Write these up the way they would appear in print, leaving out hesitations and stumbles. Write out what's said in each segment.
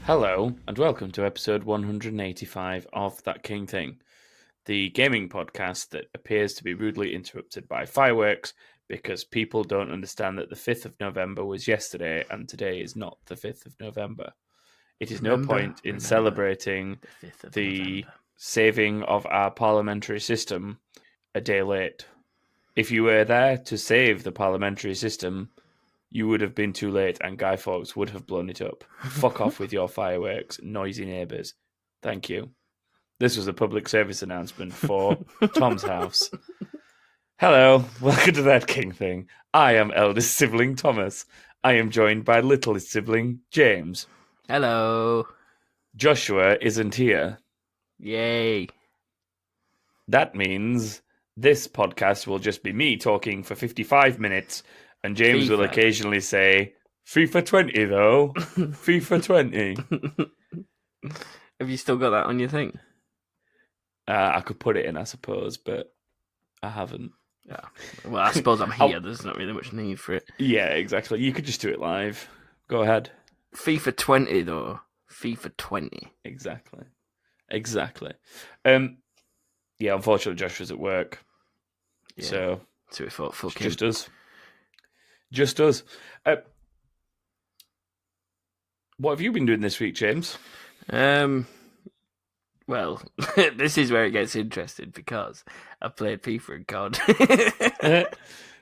Hello, and welcome to episode 185 of That King Thing, the gaming podcast that appears to be rudely interrupted by fireworks because people don't understand that the 5th of November was yesterday and today is not the 5th of November. It is no point in celebrating the saving of our parliamentary system a day late. If you were there to save the parliamentary system, you would have been too late and Guy Fawkes would have blown it up. Fuck off with your fireworks, noisy neighbours. Thank you. This was a public service announcement for Tom's house. Hello, welcome to That King Thing. I am eldest sibling Thomas. I am joined by littlest sibling James. Hello. Joshua isn't here. Yay. That means this podcast will just be me talking for 55 minutes and James will occasionally say, FIFA 20 though. FIFA 20. Have you still got that on your thing? I could put it in, I suppose, but I haven't. Yeah. Well, I suppose I'm here. There's not really much need for it. Yeah, exactly. You could just do it live. Go ahead. FIFA 20 though. FIFA 20. Exactly. Yeah, unfortunately Joshua's at work. Yeah. So we thought, fuck him. Just us. Just us. What have you been doing this week, James? Well, this is where it gets interesting because I played FIFA and COD.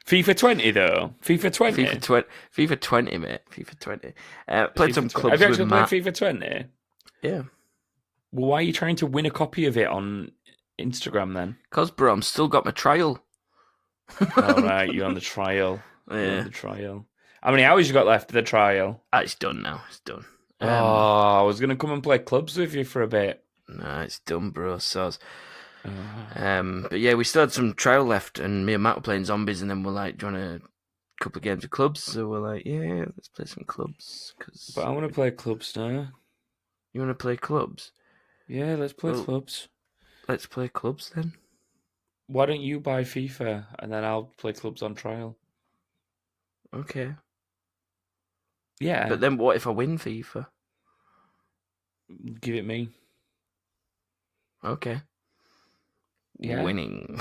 FIFA 20, though. FIFA 20? FIFA 20, mate. FIFA 20. Played some clubs. Have you actually with played Matt. FIFA 20? Yeah. Well, why are you trying to win a copy of it on Instagram, then? Because, bro, I'm still got my trial. All right, you're on the trial. Yeah. On the trial. How many hours you got left of the trial? It's done now. It's done. I was going to come and play clubs with you for a bit. No, it's done, bro. Soz. But yeah, we still had some trial left, and me and Matt were playing zombies, and then we're like, do you want a couple of games of clubs? So we're like, yeah, let's play some clubs. But I want to play clubs now. You want to play clubs? Yeah, let's play clubs. Let's play clubs then. Why don't you buy FIFA, and then I'll play clubs on trial? Okay. Yeah. But then what if I win FIFA? Give it me. Okay. Yeah. Winning.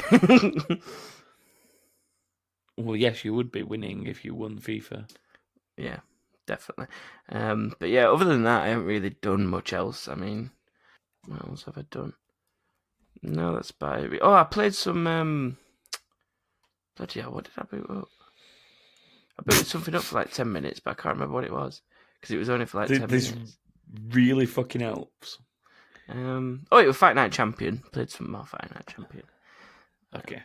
Well, yes, you would be winning if you won FIFA. Yeah, definitely. But yeah, other than that, I haven't really done much else. I mean, what else have I done? No, that's about it. Oh, I played some... Bloody hell, what did I boot up? I booted something up for like 10 minutes, but I can't remember what it was. Because it was only for like 10 minutes. This really fucking helps. It was Fight Night Champion. Played some more Fight Night Champion. Okay.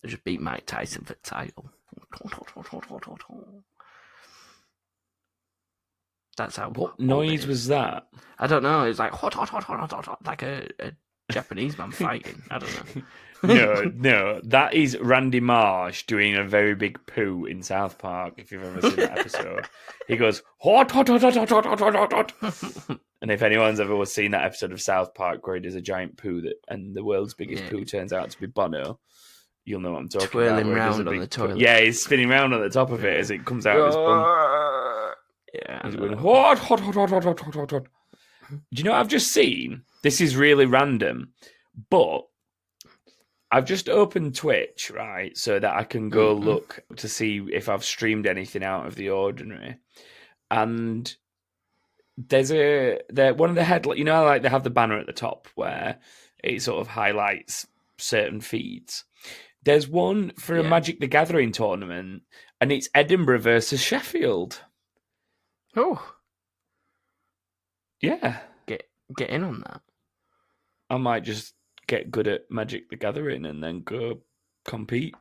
I just beat Mike Tyson for the title. That's how... What noise was that? I don't know. It's like... like a Japanese man fighting. I don't know. No, that is Randy Marsh doing a very big poo in South Park, if you've ever seen that episode. He goes, hot, hot, hot, hot, hot, hot, hot, hot, hot. And if anyone's ever seen that episode of South Park where he does a giant poo and the world's biggest poo turns out to be Bono, you'll know what I'm talking Twirling about. round on the toilet. Yeah, he's spinning round on the top of it as it comes out of his bum. Yeah. He's going, hot, hot, hot, hot, hot, hot, hot, hot, hot. Do you know what I've just seen? This is really random, but I've just opened Twitch, right, so that I can go look to see if I've streamed anything out of the ordinary. And there's one of the headlines, you know, like they have the banner at the top where it sort of highlights certain feeds. There's one for a Magic the Gathering tournament, and it's Edinburgh versus Sheffield. Oh. Yeah. Get in on that. I might just get good at Magic the Gathering and then go compete.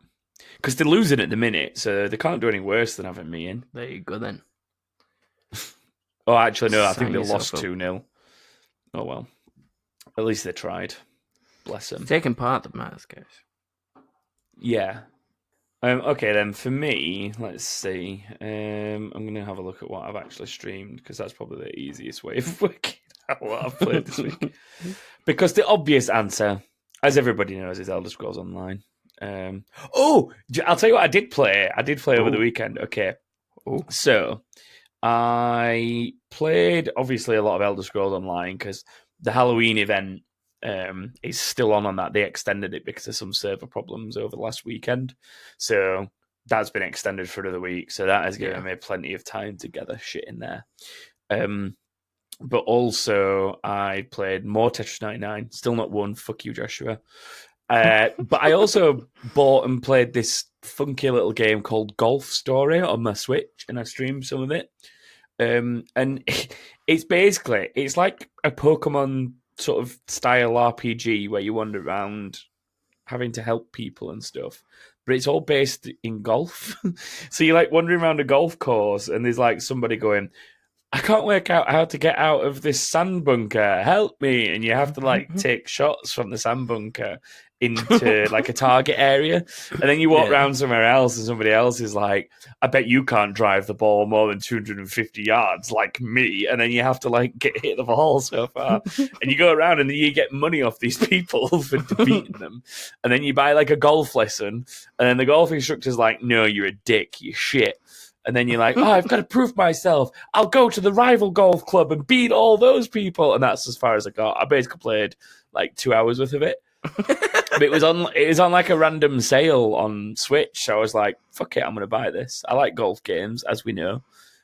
Because they're losing at the minute, so they can't do any worse than having me in. There you go then. Oh, actually, no, I think they lost 2-0. Oh, well. At least they tried. Bless them. Taking part that matters, guys. Yeah. Okay, then, for me, let's see. I'm going to have a look at what I've actually streamed, because that's probably the easiest way of working out what I've played this week. Because the obvious answer, as everybody knows, is Elder Scrolls Online. I'll tell you what I did play. I did play over the weekend. Okay. So, I played, obviously, a lot of Elder Scrolls Online because the Halloween event is still on that. They extended it because of some server problems over the last weekend. So that's been extended for another week. So that has given me plenty of time to gather shit in there. But also, I played more Tetris 99. Still not won. Fuck you, Joshua. But I also bought and played this funky little game called Golf Story on my Switch, and I streamed some of it. And it's like a Pokemon sort of style RPG where you wander around having to help people and stuff. But it's all based in golf. So you're like wandering around a golf course, and there's like somebody going, I can't work out how to get out of this sand bunker. Help me. And you have to like take shots from the sand bunker into like a target area. And then you walk around somewhere else and somebody else is like, I bet you can't drive the ball more than 250 yards like me. And then you have to like hit the ball so far. And you go around and then you get money off these people for defeating them. And then you buy like a golf lesson. And then the golf instructor's like, no, you're a dick. You're shit. And then you're like, oh, I've got to prove myself. I'll go to the rival golf club and beat all those people. And that's as far as I got. I basically played like 2 hours worth of it. But it was on like a random sale on Switch. So I was like, fuck it, I'm going to buy this. I like golf games, as we know,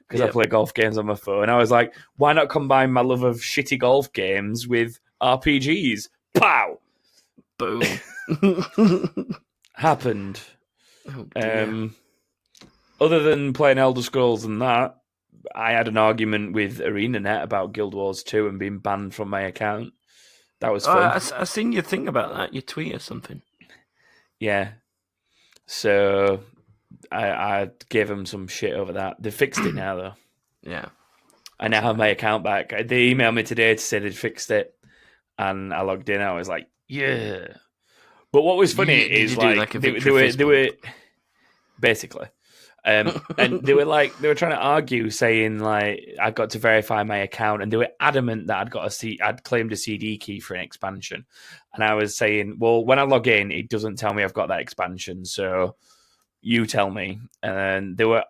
because I play golf games on my phone. I was like, why not combine my love of shitty golf games with RPGs? Pow! Boom. Happened. Oh, other than playing Elder Scrolls and that, I had an argument with ArenaNet about Guild Wars 2 and being banned from my account. That was fun. I seen you think about that. You tweet or something. Yeah. So I gave them some shit over that. They fixed it now, though. Yeah. I now have my account back. They emailed me today to say they'd fixed it. And I logged in. I was like, yeah. But what was funny is like they were basically. And they were trying to argue, saying like I got to verify my account, and they were adamant that I'd claimed a CD key for an expansion, and I was saying, well, when I log in, it doesn't tell me I've got that expansion, so you tell me. And they were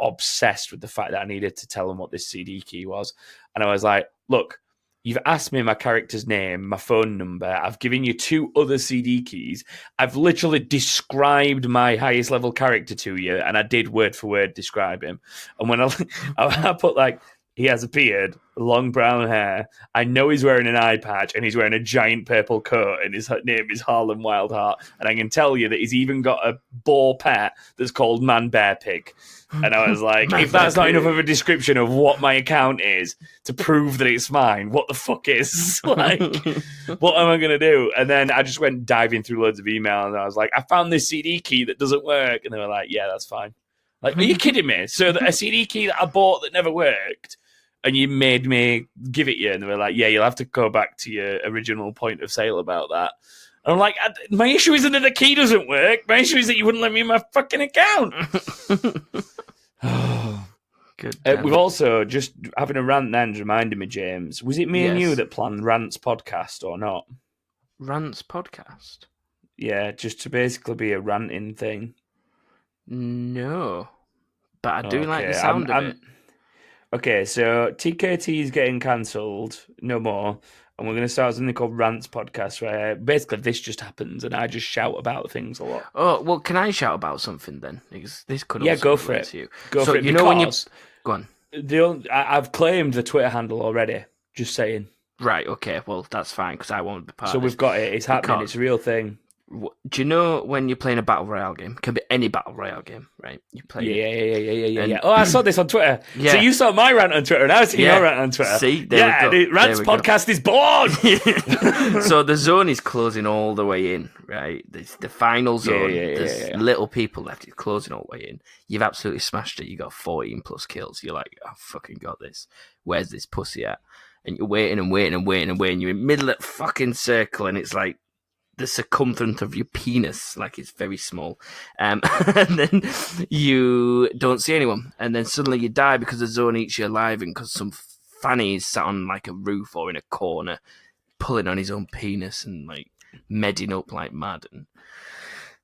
obsessed with the fact that I needed to tell them what this CD key was, and I was like, look. You've asked me my character's name, my phone number. I've given you 2 other CD keys. I've literally described my highest level character to you, and I did word for word describe him. And when I put like, he has a beard, long brown hair. I know he's wearing an eye patch, and he's wearing a giant purple coat, and his name is Harlem Wildheart. And I can tell you that he's even got a boar pet that's called Man Bear Pig. And I was like, if that's not enough of a description of what my account is to prove that it's mine, what the fuck is? Like, what am I going to do? And then I just went diving through loads of emails, and I was like, I found this CD key that doesn't work. And they were like, yeah, that's fine. Like, are you kidding me? So a CD key that I bought that never worked, and you made me give it you? And they were like, yeah, you'll have to go back to your original point of sale about that. And I'm like, my issue isn't that the key doesn't work. My issue is that you wouldn't let me in my fucking account. Good. We've also just having a rant then reminded me, James. Was it me and you that planned Rantz Podcast or not? Rantz Podcast? Yeah, just to basically be a ranting thing. No. But I do like the sound of it. Okay, so TKT is getting cancelled. No more. And we're going to start something called Rantz Podcast, where basically this just happens and I just shout about things a lot. Oh, well, can I shout about something then? Because this could also go for it. To you. Go for it. You know when you... Go on. I've claimed the Twitter handle already, just saying. Right, okay, well, that's fine, because I won't be part of it. So we've got it. It's happening. It's a real thing. Do you know when you're playing a Battle Royale game? It can be any Battle Royale game, right? You play Yeah. Oh, I saw this on Twitter. Yeah. So you saw my rant on Twitter, and I see your rant on Twitter. See? There we go. Rantz Podcast is born! So the zone is closing all the way in, right? The final zone. There's little people left. It's closing all the way in. You've absolutely smashed it. You got 14 plus kills. You're like, I fucking got this. Where's this pussy at? And you're waiting. You're in middle of the fucking circle, and it's like, the circumference of your penis, like it's very small, and then you don't see anyone, and then suddenly you die because the zone eats you alive, and because some fanny is sat on like a roof or in a corner, pulling on his own penis and like medding up like mad, and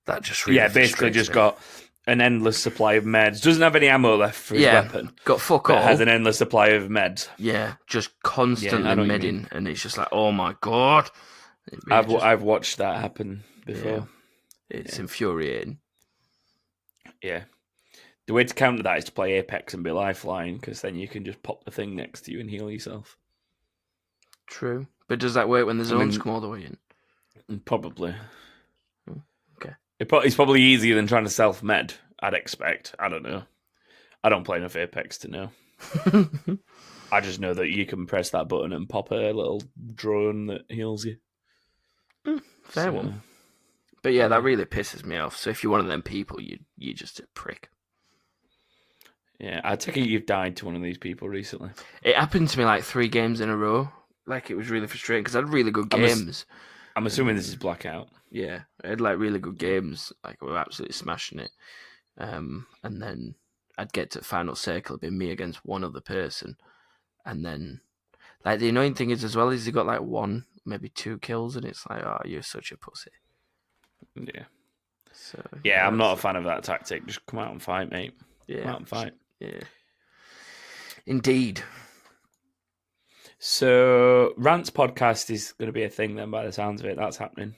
that just really basically just got an endless supply of meds. Doesn't have any ammo left for his weapon. Got fuck all. Has an endless supply of meds. Yeah, just constantly medding, and it's just like, oh my god. Really I've watched that happen before. Yeah. It's infuriating. Yeah. The way to counter that is to play Apex and be lifeline, because then you can just pop the thing next to you and heal yourself. True. But does that work when the zones come all the way in? Probably. Okay. It's probably easier than trying to self-med, I'd expect. I don't know. I don't play enough Apex to know. I just know that you can press that button and pop a little drone that heals you. Fair one. But yeah, that really pisses me off. So if you're one of them people, you're just a prick. Yeah, I take it you've died to one of these people recently. It happened to me like 3 games in a row. Like, it was really frustrating because I had really good games. I'm assuming this is Blackout. Yeah, I had like really good games. Like, we were absolutely smashing it. And then I'd get to the final circle, it'd be me against one other person. And then, like, the annoying thing is as well is you got like 1, maybe 2 kills, and it's like, oh, you're such a pussy. Yeah. So yeah, I'm not a fan of that tactic. Just come out and fight, mate. Yeah. Come out and fight. Yeah. Indeed. So, Rantz Podcast is going to be a thing then, by the sounds of it. That's happening.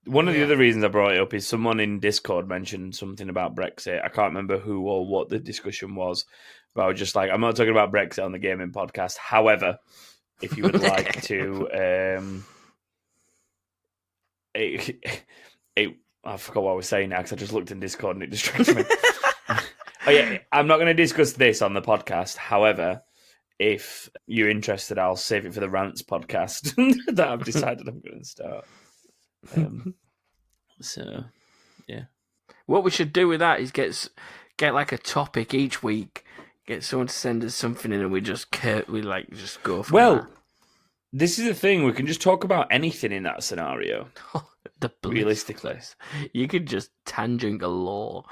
One of the other reasons I brought it up is someone in Discord mentioned something about Brexit. I can't remember who or what the discussion was, but I was just like, I'm not talking about Brexit on the gaming podcast. However, if you would like to... I forgot what I was saying now because I just looked in Discord and it distracted me. Oh yeah, I'm not going to discuss this on the podcast. However, if you're interested, I'll save it for the Rantz podcast that I've decided I'm going to start. So, yeah. What we should do with that is get like a topic each week, get someone to send us something in, and we just go from that. This is the thing. We can just talk about anything in that scenario. The realistically, you could just tangent galore.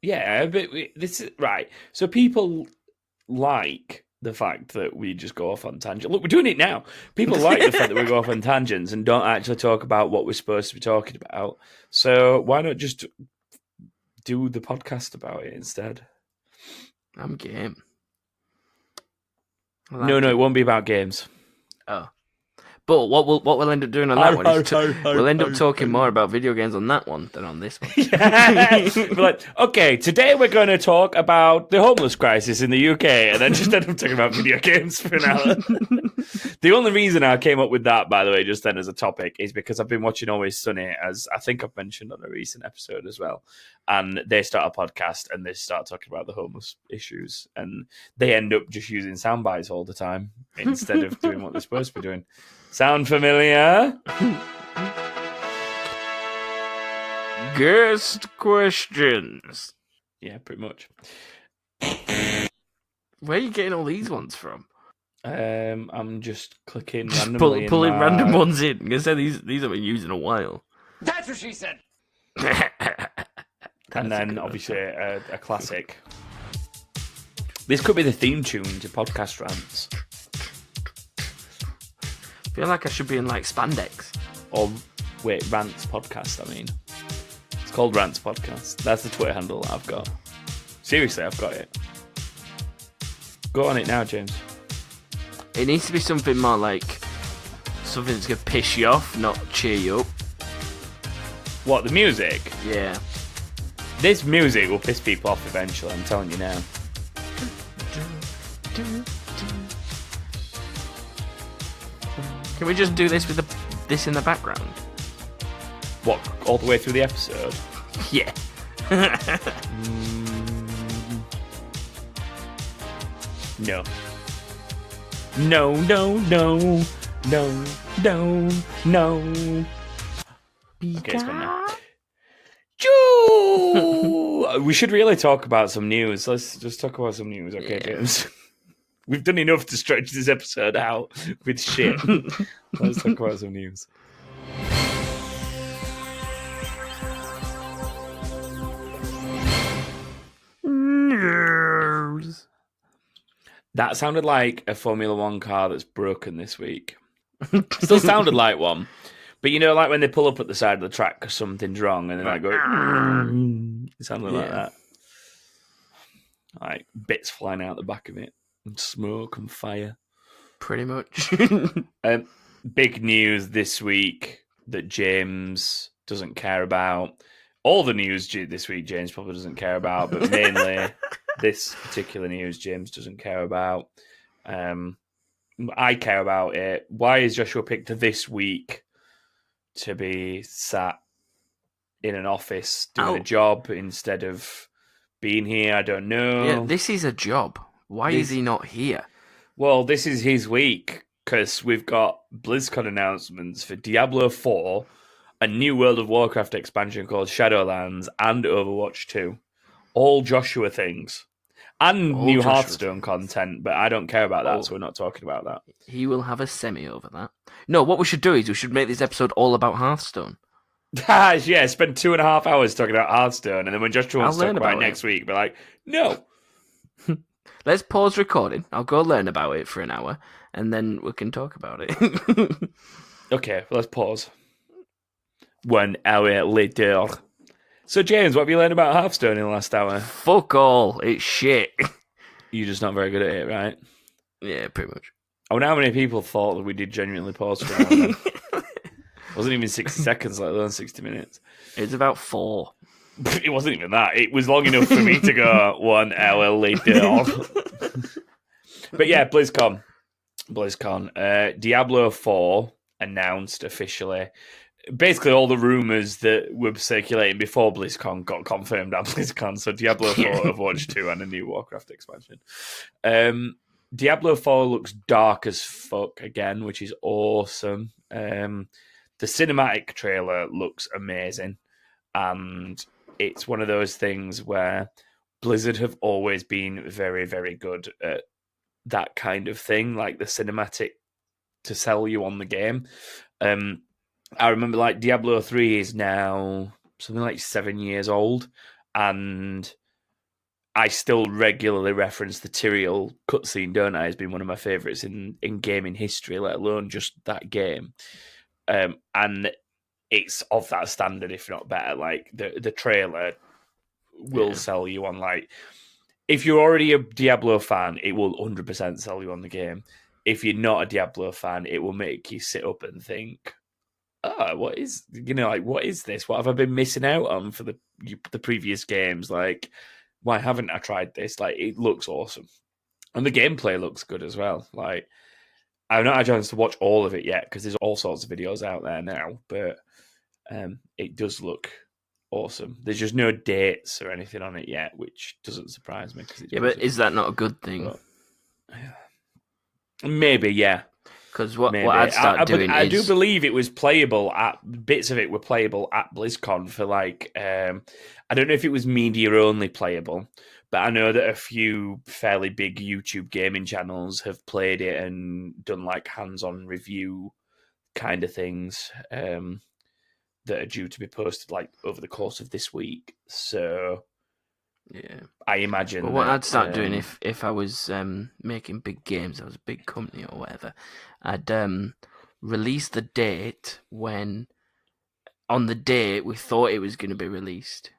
Yeah, but this is right. So people like the fact that we just go off on tangents. Look, we're doing it now. People like the fact that we go off on tangents and don't actually talk about what we're supposed to be talking about. So why not just do the podcast about it instead? I'm game. No, it won't be about games. Oh. But what we'll end up doing on that one is we'll end up talking more about video games on that one than on this one. Yeah. We're like, okay, today we're going to talk about the homeless crisis in the UK, and then just end up talking about video games for an hour. The only reason I came up with that, by the way, just then as a topic, is because I've been watching Always Sunny, as I think I've mentioned on a recent episode as well. And they start a podcast and they start talking about the homeless issues, and they end up just using sound bites all the time instead of doing what they're supposed to be doing. Sound familiar? Guest questions. Yeah, pretty much. Where are you getting all these ones from? I'm just clicking randomly. Pulling random ones in. I'm gonna say these have been used in a while. That's what she said. And then obviously a classic. This could be the theme tune to Podcast Rants. I feel like I should be in like spandex. Or wait, Rantz Podcast, I mean. It's called Rantz Podcast. That's the Twitter handle that I've got. Seriously, I've got it. Go on it now, James. It needs to be something more like something that's going to piss you off, not cheer you up. What, the music? Yeah. This music will piss people off eventually, I'm telling you now. Can we just do this with this in the background? What, all the way through the episode? Yeah. No. No. Okay, it's gone now. We should really talk about some news. Let's just talk about some news, okay, James? We've done enough to stretch this episode out with shit. Let's talk about some news. News. That sounded like a Formula One car that's broken this week. Still sounded like one. But you know, like when they pull up at the side of the track because something's wrong and then I go... Something like that. Like bits flying out the back of it, and smoke and fire. Pretty much. Big news this week that James doesn't care about. All the news this week James probably doesn't care about, but mainly this particular news James doesn't care about. I care about it. Why is Joshua picked this week to be sat in an office doing a job instead of being here? I don't know. Yeah, this is a job. Why is he not here? Well, this is his week because we've got BlizzCon announcements for Diablo 4, a new World of Warcraft expansion called Shadowlands, and Overwatch 2. All Joshua things. And all new Joshua Hearthstone content, but I don't care about that, so we're not talking about that. He will have a semi over that. No, what we should do is we should make this episode all about Hearthstone. Yeah, spend 2.5 hours talking about Hearthstone, and then when Joshua wants to talk about it next week, be like, no. Let's pause recording. I'll go learn about it for an hour, and then we can talk about it. Okay, well, let's pause. 1 hour later. So, James, what have you learned about Hearthstone in the last hour? Fuck all. It's shit. You're just not very good at it, right? Yeah, pretty much. I wonder how many people thought that we did genuinely pause for an hour. It wasn't even 60 seconds, let alone 60 minutes. It's about 4. It wasn't even that. It was long enough for me to go 1 hour later. But yeah, BlizzCon. Diablo 4 announced officially. Basically, all the rumours that were circulating before BlizzCon got confirmed at BlizzCon. So Diablo 4, Overwatch 2, and a new Warcraft expansion. Diablo 4 looks dark as fuck again, which is awesome. The cinematic trailer looks amazing. And it's one of those things where Blizzard have always been very, very good at that kind of thing, like the cinematic to sell you on the game. I remember like Diablo 3 is now something like 7 years old, and I still regularly reference the Tyrael cutscene, don't I? It's been one of my favourites in gaming history, let alone just that game. And it's of that standard, if not better. Like the trailer will sell you on, like, if you're already a Diablo fan, it will 100% sell you on the game. If you're not a Diablo fan, it will make you sit up and think, what is this? What have I been missing out on for the previous games? Like, why haven't I tried this? Like, it looks awesome. And the gameplay looks good as well. Like, I've not had a chance to watch all of it yet because there's all sorts of videos out there now, but it does look awesome. There's just no dates or anything on it yet, which doesn't surprise me. But is that not a good thing? But, maybe, yeah. Because what I'd start doing I do believe it was playable bits of it were playable at BlizzCon for like, I don't know if it was media only playable, but I know that a few fairly big YouTube gaming channels have played it and done like hands-on review kind of things that are due to be posted like over the course of this week. So yeah, I imagine. But what I'd start doing if I was making big games, I was a big company or whatever, I'd release the date when on the day we thought it was going to be released.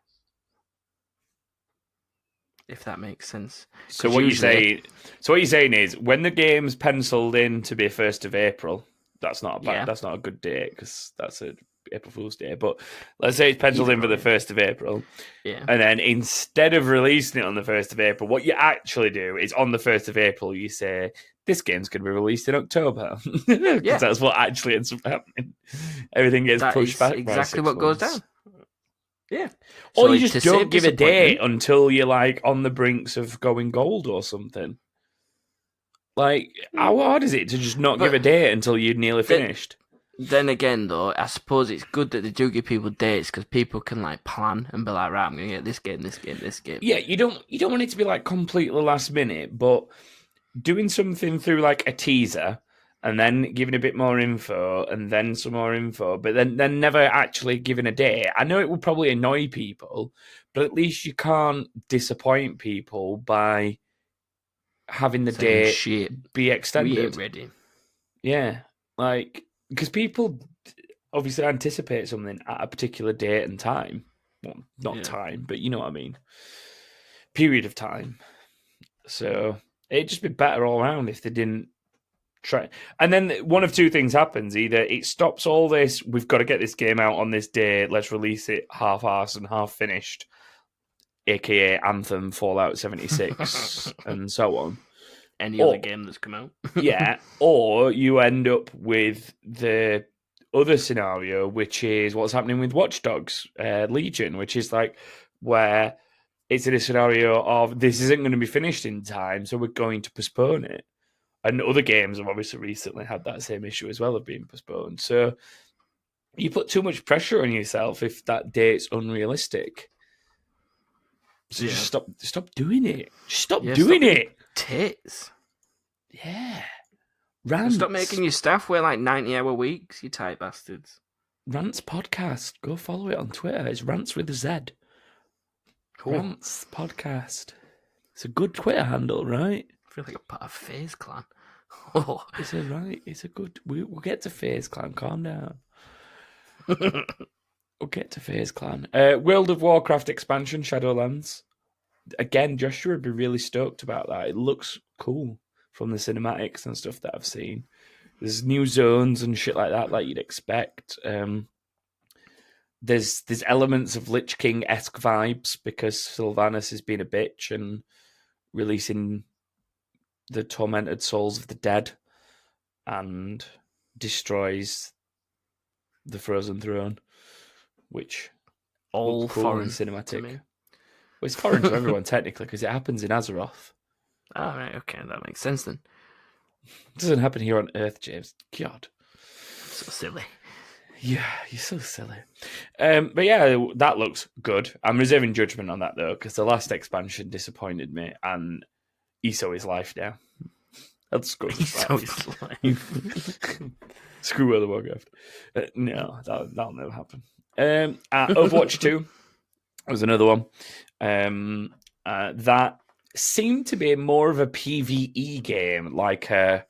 If that makes sense. So what you're saying is when the game's penciled in to be 1st of April, that's not a good date because that's a April Fool's Day. But let's say it's penciled in for the 1st of April. Yeah. And then instead of releasing it on the 1st of April, what you actually do is on the 1st of April, you say, this game's going to be released in October. Because that's what actually ends up happening. Everything gets pushed back. Exactly what goes down. Yeah. Or you just don't give a date until you're like on the brinks of going gold or something. Like, how hard is it to just not give a date until you're nearly finished? Then again, though, I suppose it's good that they do give people dates because people can like plan and be like, right, I'm going to get this game, this game, this game. Yeah, you don't want it to be like completely last minute, but doing something through like a teaser and then giving a bit more info and then some more info, but then never actually giving a date. I know it will probably annoy people, but at least you can't disappoint people by having the date be extended. We ain't ready. Yeah, like, because people obviously anticipate something at a particular date and time. Well, not time, but you know what I mean. Period of time. So it'd just be better all around if they didn't try. And then one of two things happens. Either it stops all this, we've got to get this game out on this day, let's release it half-assed and half-finished, aka Anthem, Fallout 76, and so on. Any other game that's come out. Yeah, or you end up with the other scenario, which is what's happening with Watch Dogs Legion, which is like where it's in a scenario of this isn't going to be finished in time, so we're going to postpone it. And other games have obviously recently had that same issue as well of being postponed. So you put too much pressure on yourself if that date's unrealistic. So just stop doing it. Just stop doing it. Tits. Yeah. Rantz. Stop making your staff wear like 90-hour weeks, you tight bastards. Rantz Podcast. Go follow it on Twitter. It's Rantz with a Z. Cool. Rantz Podcast. It's a good Twitter handle, right? I feel like a part of FaZe Clan. It's a right. It's a good. We'll get to FaZe Clan. Calm down. We'll get to FaZe Clan. World of Warcraft expansion, Shadowlands. Again, Joshua would be really stoked about that. It looks cool from the cinematics and stuff that I've seen. There's new zones and shit like that you'd expect. There's elements of Lich King-esque vibes because Sylvanas has been a bitch and releasing the tormented souls of the dead and destroys the Frozen Throne, which all cool foreign cinematic. To me. Well, it's foreign to everyone technically because it happens in Azeroth. Oh, right, okay, that makes sense then. It doesn't happen here on Earth, James. God, so silly. Yeah, you're so silly. But yeah, that looks good. I'm reserving judgment on that though because the last expansion disappointed me, and ESO is life now. That's good. ESO is life. Screw World of Warcraft. No, that'll never happen. Overwatch 2 was another one. That seemed to be more of a PvE game, like a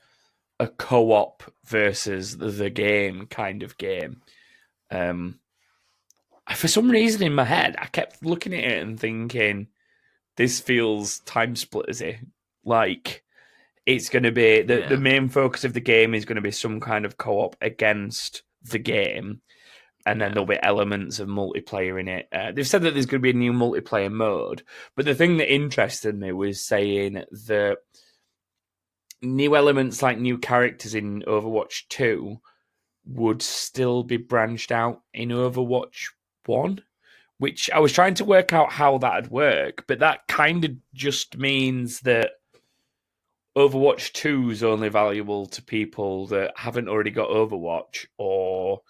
co-op versus the game kind of game. For some reason in my head, I kept looking at it and thinking, this feels time splittersy. Like, it's going to be, the main focus of the game is going to be some kind of co-op against the game. And then there'll be elements of multiplayer in it. They've said that there's going to be a new multiplayer mode. But the thing that interested me was saying that new elements like new characters in Overwatch 2 would still be branched out in Overwatch 1. Which I was trying to work out how that'd work. But that kind of just means that Overwatch 2 is only valuable to people that haven't already got Overwatch or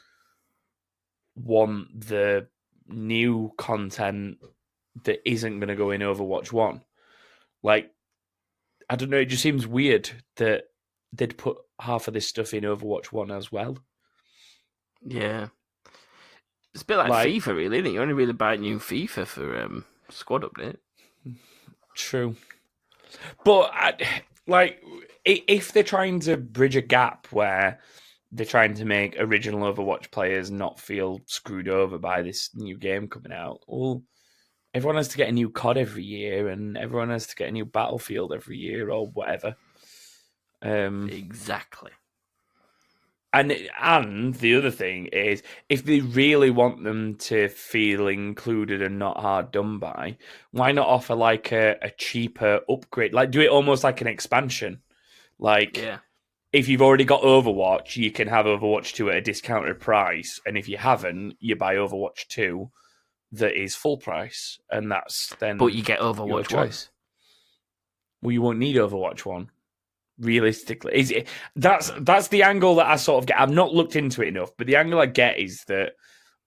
want the new content that isn't going to go in Overwatch 1. Like, I don't know, it just seems weird that they'd put half of this stuff in Overwatch 1 as well. Yeah. It's a bit like FIFA, really, isn't it? You only really buy new FIFA for squad update. True. But, if they're trying to bridge a gap where they're trying to make original Overwatch players not feel screwed over by this new game coming out, well, everyone has to get a new COD every year, and everyone has to get a new Battlefield every year, or whatever. Exactly. And the other thing is, if they really want them to feel included and not hard done by, why not offer like a cheaper upgrade? Like, do it almost like an expansion. Like, if you've already got Overwatch, you can have Overwatch 2 at a discounted price. And if you haven't, you buy Overwatch 2 that is full price. And that's then... But you get Overwatch 1. Well, you won't need Overwatch 1. Realistically, that's the angle that I sort of get. I've not looked into it enough, but the angle I get is that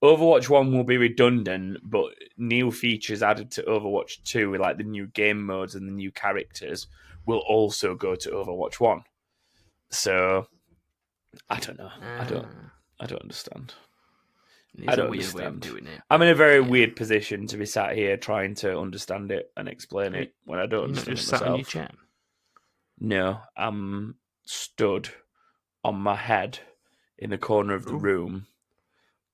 Overwatch 1 will be redundant, but new features added to Overwatch 2, like the new game modes and the new characters, will also go to Overwatch 1. So I don't know. I don't understand. I don't understand. Way of doing it. I'm in a very weird position to be sat here trying to understand it and explain it when I don't understand it myself. Sat on your chair? No, I'm stood on my head in the corner of the room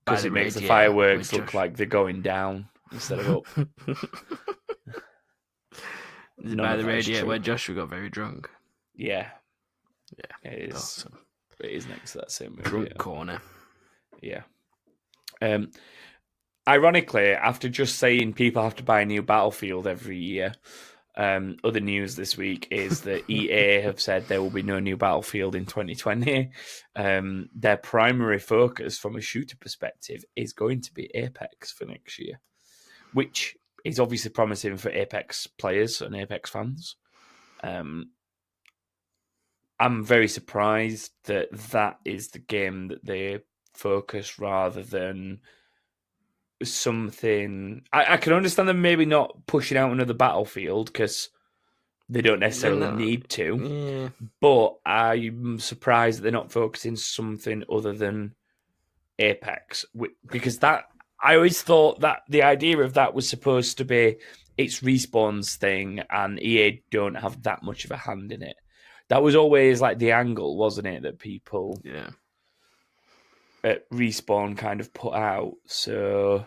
because it makes the fireworks look like they're going down. instead of up. By the radiator where Joshua got very drunk. Yeah. Yeah. It is. Awesome. It is next to that same Drunk corner. Yeah. Ironically, after just saying people have to buy a new Battlefield every year, other news this week is that EA have said there will be no new Battlefield in 2020. Their primary focus from a shooter perspective is going to be Apex for next year, which is obviously promising for Apex players and Apex fans. I'm very surprised that that is the game that they focus rather than something. I can understand them maybe not pushing out another Battlefield because they don't necessarily need to. Yeah. But I'm surprised that they're not focusing something other than Apex, because that I always thought that the idea of that was supposed to be it's Respawn's thing, and EA don't have that much of a hand in it. That was always like the angle, wasn't it? That people at Respawn kind of put out. So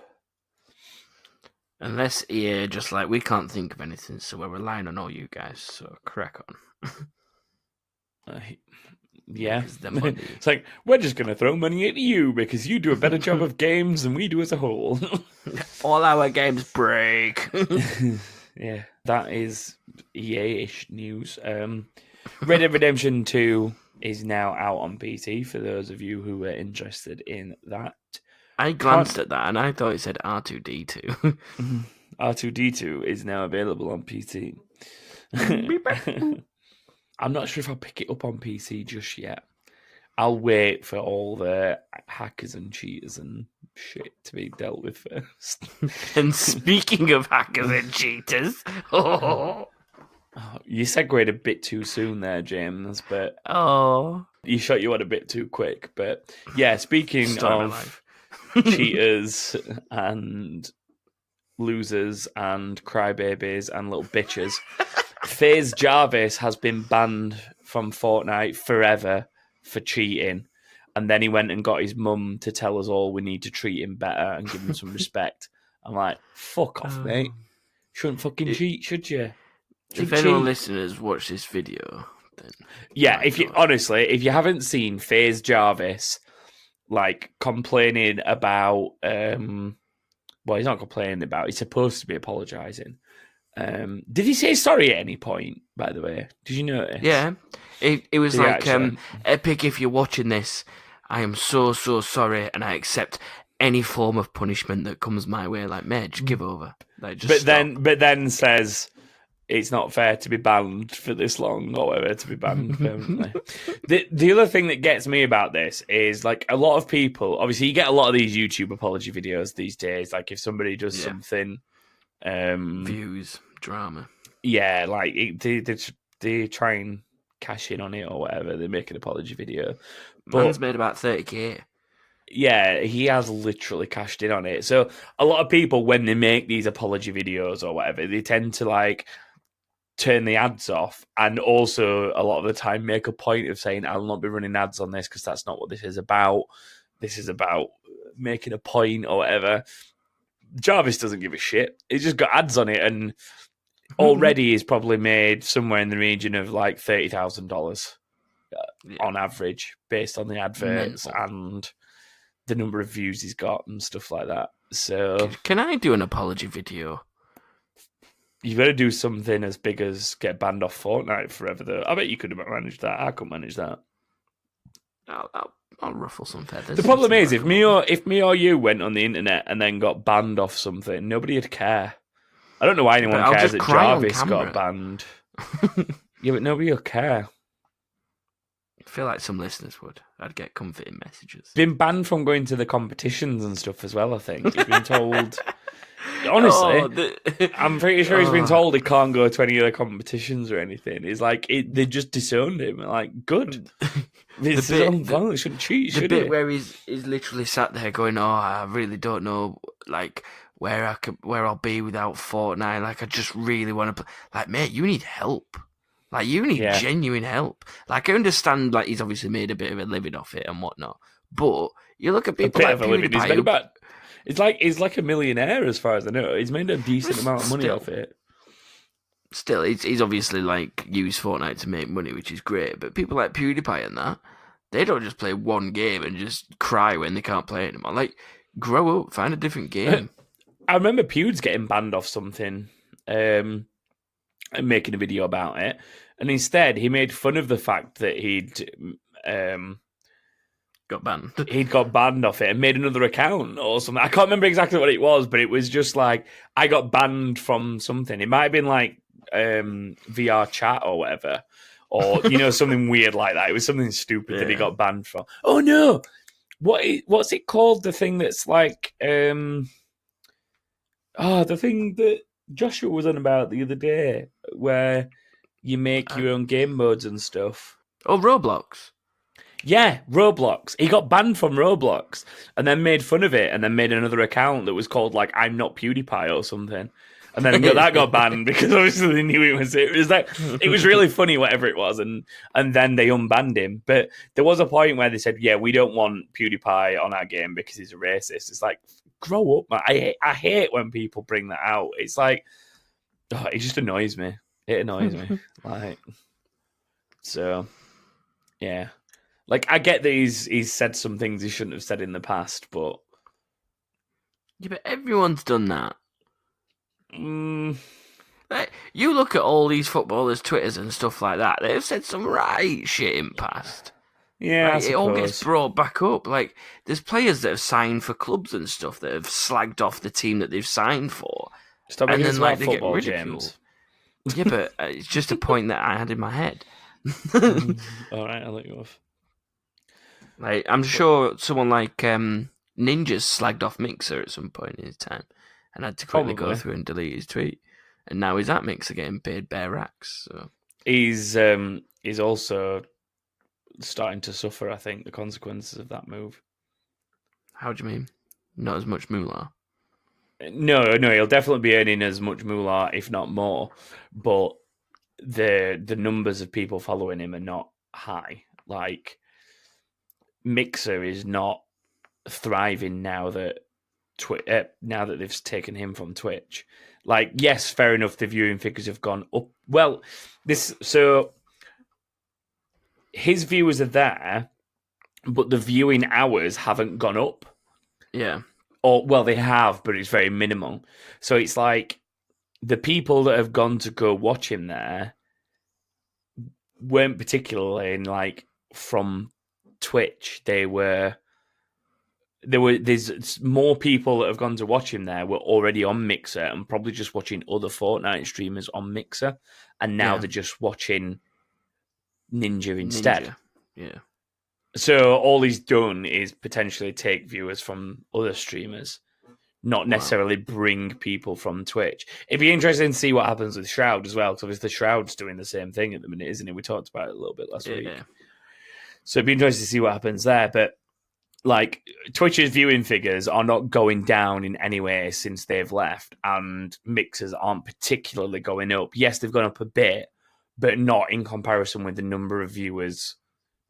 unless EA just like, we can't think of anything, so we're relying on all you guys, so crack on. Yeah. It's like, we're just going to throw money at you because you do a better job of games than we do as a whole. All our games break. Yeah, that is EA-ish news. Red Dead Redemption 2 is now out on PC for those of you who are interested in that. I glanced at that and I thought it said R2D2. R2D2 is now available on PC. I'm not sure if I'll pick it up on PC just yet. I'll wait for all the hackers and cheaters and shit to be dealt with first. And speaking of hackers and cheaters... you segued a bit too soon there, James, but you shot you on a bit too quick. But yeah, speaking of cheaters and losers and crybabies and little bitches, FaZe JArvis has been banned from Fortnite forever for cheating, and then he went and got his mum to tell us all we need to treat him better and give him some respect. I'm like, fuck off, mate. Shouldn't fucking cheat, should you? If anyone listeners watch this video, then if you haven't seen FaZe JArvis like complaining about he's not complaining about, he's supposed to be apologising. Did he say sorry at any point, by the way? Did you notice? Yeah. It was like, Epic, if you're watching this, I am so sorry, and I accept any form of punishment that comes my way. Like, mate, just give over. Like, just but then says it's not fair to be banned for this long, or whatever, to be banned permanently. The other thing that gets me about this is, like, a lot of people, obviously you get a lot of these YouTube apology videos these days, like if somebody does something... views, drama. Yeah, like they try and cash in on it or whatever. They make an apology video. Man's made about 30k. Yeah, he has literally cashed in on it. So a lot of people, when they make these apology videos or whatever, they tend to like turn the ads off, and also a lot of the time make a point of saying, I'll not be running ads on this because that's not what this is about. This is about making a point or whatever. JArvis doesn't give a shit. He's just got ads on it, and already he's probably made somewhere in the region of like $30,000 on average, based on the adverts and the number of views he's got and stuff like that. So, can I do an apology video? You've got to do something as big as get banned off Fortnite forever, though. I bet you could have managed that. I couldn't manage that. I'll ruffle some feathers. The problem is, if me or you went on the internet and then got banned off something, nobody would care. I don't know why anyone cares that JArvis got banned. Yeah, but nobody will care. I feel like some listeners would. I'd get comforting messages. Been banned from going to the competitions and stuff as well, I think. He's been told... Honestly, I'm pretty sure he's been told he can't go to any other competitions or anything. It's like, they just disowned him. Like, good. It's his own fault. He shouldn't cheat, should he? The bit where he's literally sat there going, I really don't know, like, where I'll be without Fortnite. Like, I just really want to play. Like, mate, you need help. Like, you need genuine help. Like, I understand, like, he's obviously made a bit of a living off it and whatnot. But you look at people like PewDiePie. He's like a millionaire as far as I know. He's made a decent amount of money off it. Still, he's obviously like used Fortnite to make money, which is great. But people like PewDiePie and that, they don't just play one game and just cry when they can't play anymore. Like, grow up, find a different game. I remember Pewds getting banned off something, and making a video about it, and instead he made fun of the fact that he'd got banned. He'd got banned off it and made another account or something. I can't remember exactly what it was, but it was just like, I got banned from something. It might have been like VR chat or whatever, or something weird like that. It was something stupid that he got banned from. Oh no, what's it called? The thing that's like the thing that Joshua was on about the other day, where you make your own game modes and stuff. Oh, Roblox. Yeah, Roblox. He got banned from Roblox and then made fun of it and then made another account that was called like I'm Not PewDiePie or something. And then that got banned because obviously they knew it was like it was really funny, whatever it was, and then they unbanned him. But there was a point where they said, yeah, we don't want PewDiePie on our game because he's a racist. It's like, grow up, man. I hate when people bring that out. It's like, it just annoys me. It annoys me. Like, so yeah. Like, I get that he's said some things he shouldn't have said in the past, but yeah, but everyone's done that. Like, you look at all these footballers' Twitters and stuff like that. They've said some right shit in past. Yeah, it all gets brought back up. Like, there's players that have signed for clubs and stuff that have slagged off the team that they've signed for, Stop and then like they football, get ridiculed. James. Yeah, but it's just a point that I had in my head. All right, I'll let you off. Like, I'm sure someone like Ninja's slagged off Mixer at some point in his time and had to quickly go through and delete his tweet. And now he's at Mixer getting paid bare racks. So. He's also starting to suffer, I think, the consequences of that move. How do you mean? Not as much moolah? No, he'll definitely be earning as much moolah, if not more. But the numbers of people following him are not high. Like, Mixer is not thriving now that they've taken him from Twitch. Like, yes, fair enough, the viewing figures have gone up. Well, his viewers are there, but the viewing hours haven't gone up. Yeah. Or, well, they have, but it's very minimal. So it's like the people that have gone to go watch him there weren't particularly like from Twitch. There's more people that have gone to watch him there were already on Mixer and probably just watching other Fortnite streamers on Mixer, and now they're just watching Ninja instead. Yeah. So all he's done is potentially take viewers from other streamers, not necessarily bring people from Twitch. It'd be interesting to see what happens with Shroud as well, because obviously Shroud's doing the same thing at the minute, isn't he? We talked about it a little bit last week. So it'd be interesting to see what happens there. But like, Twitch's viewing figures are not going down in any way since they've left, and Mixers aren't particularly going up. Yes, they've gone up a bit, but not in comparison with the number of viewers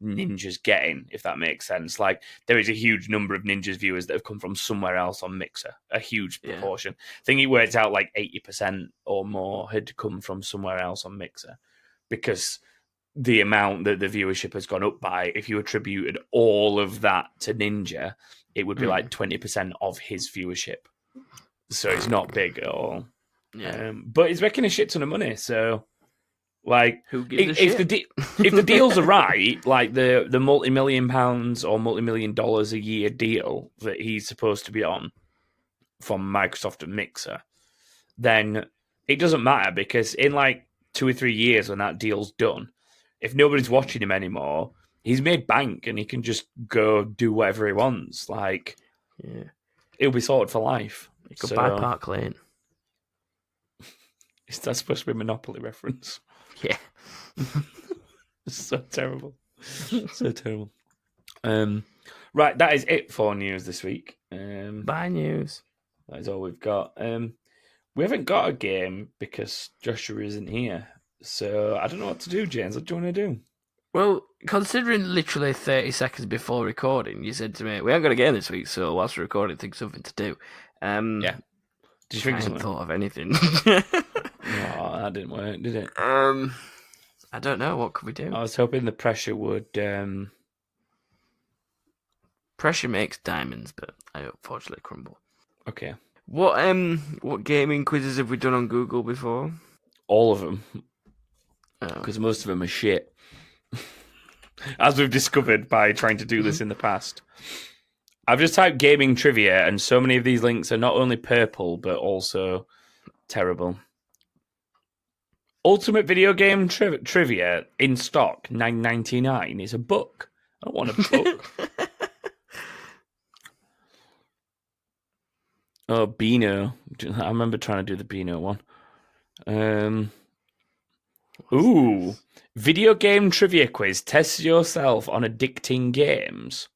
Ninja's getting, if that makes sense. Like, there is a huge number of Ninja's viewers that have come from somewhere else on Mixer, a huge proportion. I think it worked out like 80% or more had come from somewhere else on Mixer, because the amount that the viewership has gone up by, if you attributed all of that to Ninja, it would be like 20% of his viewership. So it's not big at all. Yeah. But he's making a shit ton of money, so like, who gives a shit? If the deals are right, like the multi-million pounds or multi-million dollars a year deal that he's supposed to be on from Microsoft and Mixer, then it doesn't matter, because in like 2 or 3 years when that deal's done, if nobody's watching him anymore, he's made bank and he can just go do whatever he wants. Like, it'll be sorted for life. He could buy Park Lane. Is that supposed to be a Monopoly reference? Yeah. So terrible. So terrible. Right, that is it for news this week. Bye news. That is all we've got. We haven't got a game because Joshua isn't here. So I don't know what to do, James. What do you want to do? Well, considering literally 30 seconds before recording, you said to me, we ain't got a game this week, so whilst we're recording, think of something to do. Yeah. Did you think I of hadn't something? thought of anything. Oh, that didn't work, did it? I don't know. What could we do? I was hoping the pressure would... Pressure makes diamonds, but I unfortunately crumble. Okay. What gaming quizzes have we done on Google before? All of them. Oh. Because most of them are shit. As we've discovered by trying to do this in the past. I've just typed gaming trivia, and so many of these links are not only purple, but also terrible. Ultimate video game trivia in stock, $9.99 is a book. I don't want a book. Oh, Beano. I remember trying to do the Beano one. Ooh. Video game trivia quiz. Test yourself on addicting games.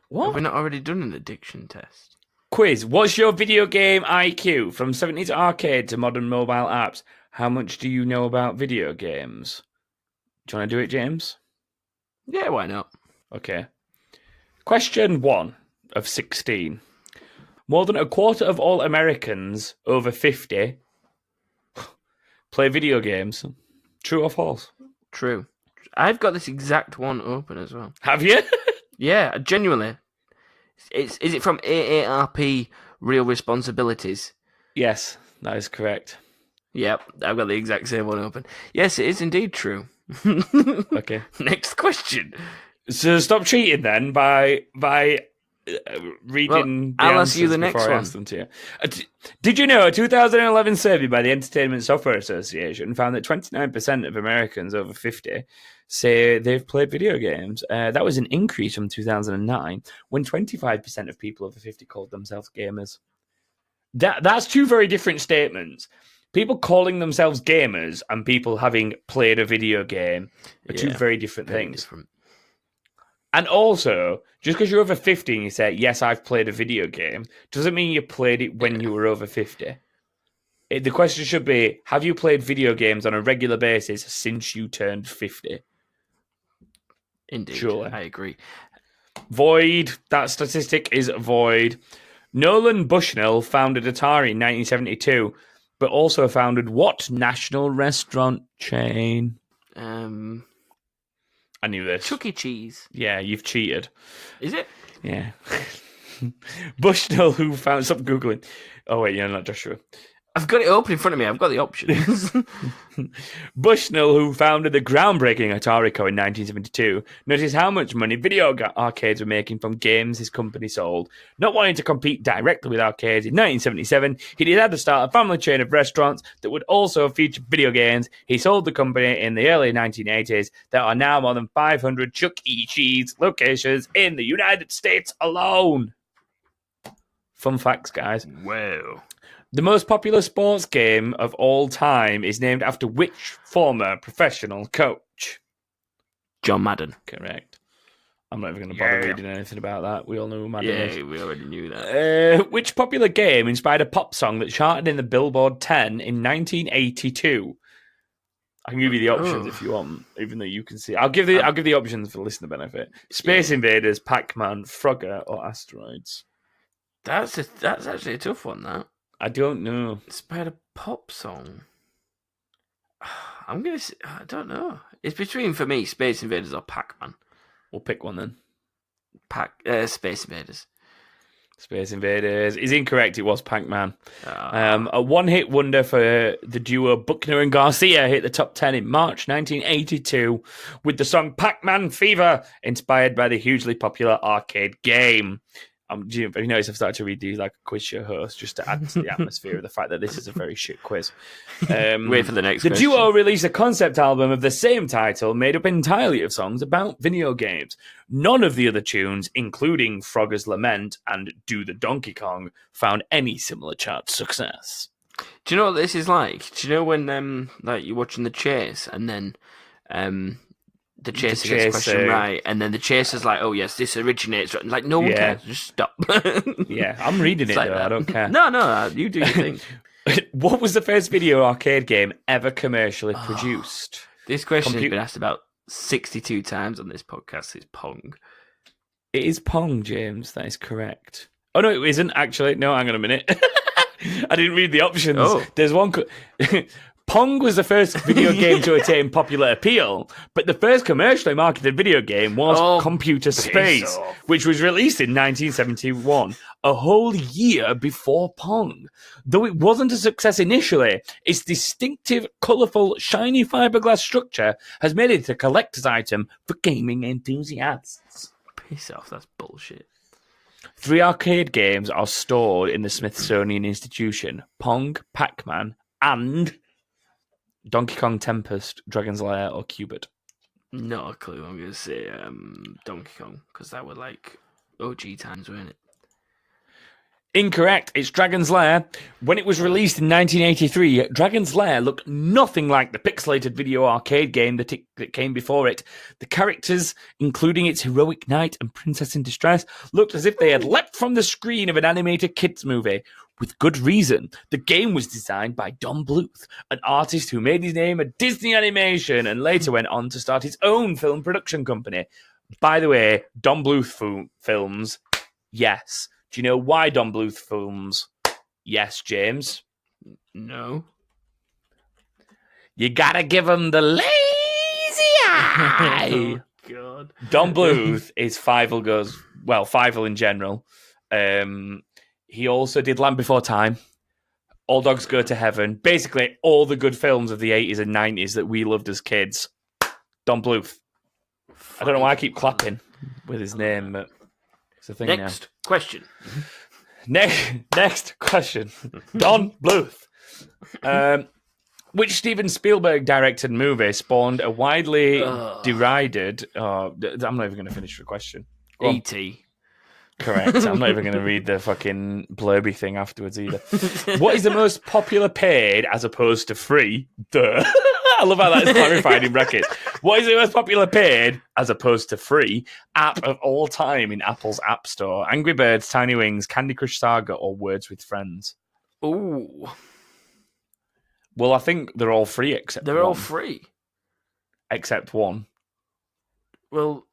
What? Have we not already done an addiction test? Quiz. What's your video game IQ? From 70s arcade to modern mobile apps. How much do you know about video games? Do you want to do it, James? Yeah, why not? Okay. Question 1 of 16. More than a quarter of all Americans over 50 play video games. True or false? True. I've got this exact one open as well. Have you? Yeah, genuinely. Is it from AARP Real Responsibilities? Yes, that is correct. Yep, I've got the exact same one open. Yes, it is indeed true. Okay. Next question. So stop cheating then by reading. Well, I'll ask you the next one. Them to you. Did you know a 2011 survey by the Entertainment Software Association found that 29% of Americans over 50 say they've played video games? That was an increase from 2009, when 25% of people over 50 called themselves gamers. That's two very different statements. People calling themselves gamers and people having played a video game are two very different things. Different. And also, just because you're over 50 and you say, yes, I've played a video game, doesn't mean you played it when you were over 50. The question should be, have you played video games on a regular basis since you turned 50? Indeed, Surely. I agree. Void. That statistic is void. Nolan Bushnell founded Atari in 1972, but also founded what national restaurant chain? I knew this. Chuck E. Cheese. Yeah, you've cheated. Is it? Yeah. Bushnell, who found... Stop Googling. Oh, wait, you're not Joshua. I've got it open in front of me. I've got the options. Bushnell, who founded the groundbreaking Atari Co. in 1972, noticed how much money video arcades were making from games his company sold. Not wanting to compete directly with arcades, in 1977, he decided to start a family chain of restaurants that would also feature video games. He sold the company in the early 1980s. There are now more than 500 Chuck E. Cheese locations in the United States alone. Fun facts, guys. Wow. The most popular sports game of all time is named after which former professional coach? John Madden. Correct. I'm not even going to bother reading anything about that. We all know who Madden is. Yeah, we already knew that. Which popular game inspired a pop song that charted in the Billboard 10 in 1982? I can give you the options if you want, even though you can see. I'll give the options for listener benefit. Space Invaders, Pac-Man, Frogger, or Asteroids. That's actually a tough one, that. I don't know. Inspired a pop song. I'm going to say, I don't know. It's between, for me, Space Invaders or Pac-Man. We'll pick one then. Space Invaders. Space Invaders is incorrect. It was Pac-Man. A one-hit wonder for the duo Buckner and Garcia hit the top 10 in March 1982 with the song Pac-Man Fever, inspired by the hugely popular arcade game. You notice I've started to read these like a quiz show host just to add to the atmosphere of the fact that this is a very shit quiz. Wait for the next question. The duo released a concept album of the same title made up entirely of songs about video games. None of the other tunes, including Frogger's Lament and Do the Donkey Kong, found any similar chart success. Do you know what this is like? Do you know when like you're watching The Chase and then the chaser gets the question right, and then the chaser's like, "Oh yes, this originates." Like no one cares. Just stop. Yeah, I'm reading it though. I don't care. No, you do your thing. What was the first video arcade game ever commercially produced? This question has been asked about 62 times on this podcast is Pong. It is Pong, James. That is correct. Oh, no, it isn't, actually. No, hang on a minute. I didn't read the options. Oh. There's one... Pong was the first video game to attain popular appeal, but the first commercially marketed video game was Computer Space, which was released in 1971, a whole year before Pong. Though it wasn't a success initially, its distinctive, colourful, shiny fiberglass structure has made it a collector's item for gaming enthusiasts. Piss off, that's bullshit. 3 arcade games are stored in the Smithsonian Institution: Pong, Pac-Man, and Donkey Kong Tempest, Dragon's Lair, or Cubert. Not a clue. I'm going to say Donkey Kong, because that were like OG times, weren't it? Incorrect. It's Dragon's Lair. When it was released in 1983, Dragon's Lair looked nothing like the pixelated video arcade game that came before it. The characters, including its heroic knight and princess in distress, looked as if they had leapt from the screen of an animated kids' movie. With good reason. The game was designed by Don Bluth, an artist who made his name at Disney Animation and later went on to start his own film production company. By the way, Don Bluth films, yes. Do you know why Don Bluth films? Yes, James. No. You gotta give him the lazy eye. Oh, God. Don Bluth is Fievel in general. He also did Land Before Time, All Dogs Go to Heaven, basically all the good films of the 80s and 90s that we loved as kids. Don Bluth. I don't know why I keep clapping with his name, but it's a thing now. Next question. Next question. Don Bluth. Which Steven Spielberg directed movie spawned a widely derided... I'm not even going to finish the question. E.T. Correct. I'm not even going to read the fucking blurby thing afterwards either. What is the most popular paid as opposed to free? Duh. I love how that's clarified in brackets. What is the most popular paid as opposed to free app of all time in Apple's App Store? Angry Birds, Tiny Wings, Candy Crush Saga, or Words with Friends? Ooh. Well, I think they're all free except They're one. all free. Except one. Well,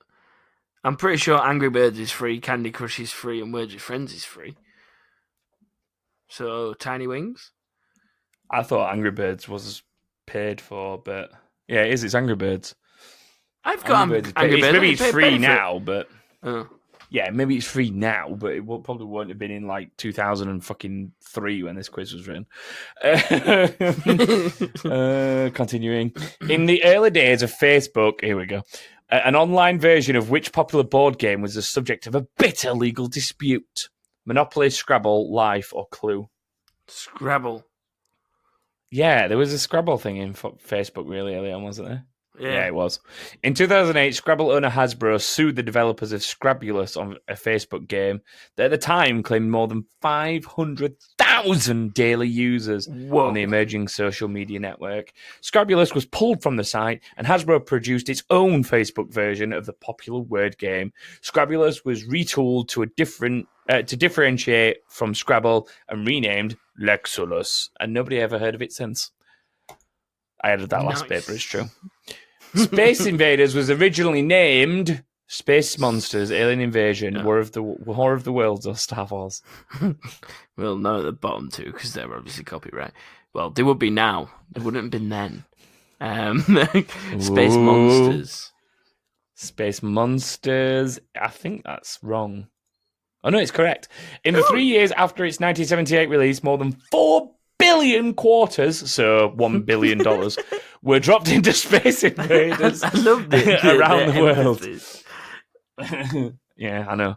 I'm pretty sure Angry Birds is free, Candy Crush is free, and Words with Friends is free. So, Tiny Wings? I thought Angry Birds was paid for, but yeah, it is. It's Angry Birds. I've got Angry Birds. Maybe it's free now, but oh. Yeah, maybe it's free now, but it probably won't have been in like 2003 when this quiz was written. Continuing. In the early days of Facebook, here we go. An online version of which popular board game was the subject of a bitter legal dispute? Monopoly, Scrabble, Life, or Clue? Scrabble. Yeah, there was a Scrabble thing in Facebook really early on, wasn't there? Yeah, it was. In 2008, Scrabble owner Hasbro sued the developers of Scrabulous on a Facebook game that at the time claimed more than 500,000 daily users on the emerging social media network. Scrabulous was pulled from the site, and Hasbro produced its own Facebook version of the popular word game. Scrabulous was retooled to to differentiate from Scrabble and renamed Lexulus, and nobody ever heard of it since. I added that last bit, but it's true. Space Invaders was originally named Space Monsters, Alien Invasion, War of the Worlds, or Star Wars. Well, no, at the bottom two, because they're obviously copyright. Well, they would be now. They wouldn't have been then. Space Monsters. Space Monsters. I think that's wrong. Oh, no, it's correct. In the 3 years after its 1978 release, more than 4 billion quarters, so $1 billion, were dropped into Space Invaders I love this, around the world. Yeah, I know.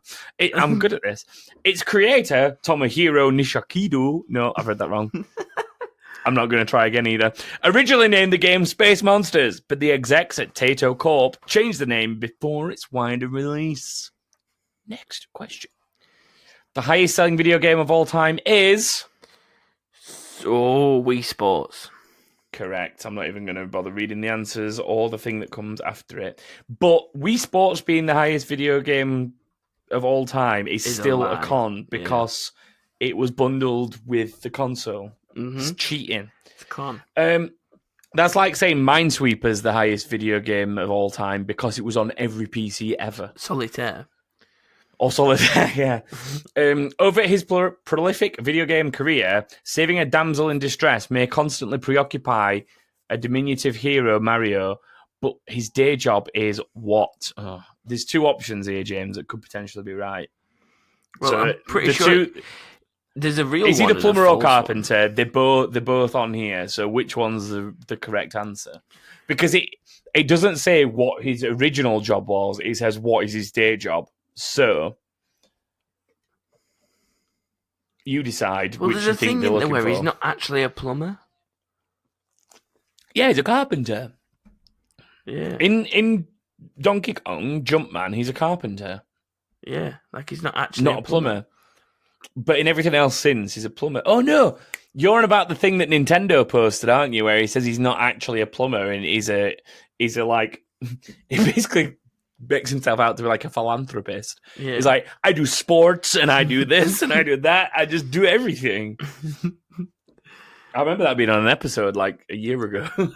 I'm good at this. Its creator, Tomohiro Nishikido, no, I've read that wrong. I'm not going to try again either. Originally named the game Space Monsters, but the execs at Taito Corp changed the name before its wider release. Next question. The highest selling video game of all time is... Wii Sports. Correct. I'm not even going to bother reading the answers or the thing that comes after it. But Wii Sports being the highest video game of all time is still a con because it was bundled with the console. Mm-hmm. It's cheating. It's a con. That's like saying Minesweeper's the highest video game of all time because it was on every PC ever. Solitaire. Or Solitaire, yeah. Over his prolific video game career, saving a damsel in distress may constantly preoccupy a diminutive hero, Mario, but his day job is what? Oh, there's two options here, James, that could potentially be right. Well, so I'm pretty sure there's a real one. Is he the and plumber a or false carpenter? They're both on here, so which one's the correct answer? Because it doesn't say what his original job was, it says what is his day job. So you decide which you think they're looking for. Where he's not actually a plumber. Yeah, he's a carpenter. Yeah. In Donkey Kong Jumpman, he's a carpenter. Yeah, like he's not actually not a plumber. But in everything else since, he's a plumber. Oh no, you're on about the thing that Nintendo posted, aren't you? Where he says he's not actually a plumber and he's a like he basically makes himself out to be like a philanthropist. Yeah. He's like, I do sports and I do this and I do that. I just do everything. I remember that being on an episode like a year ago.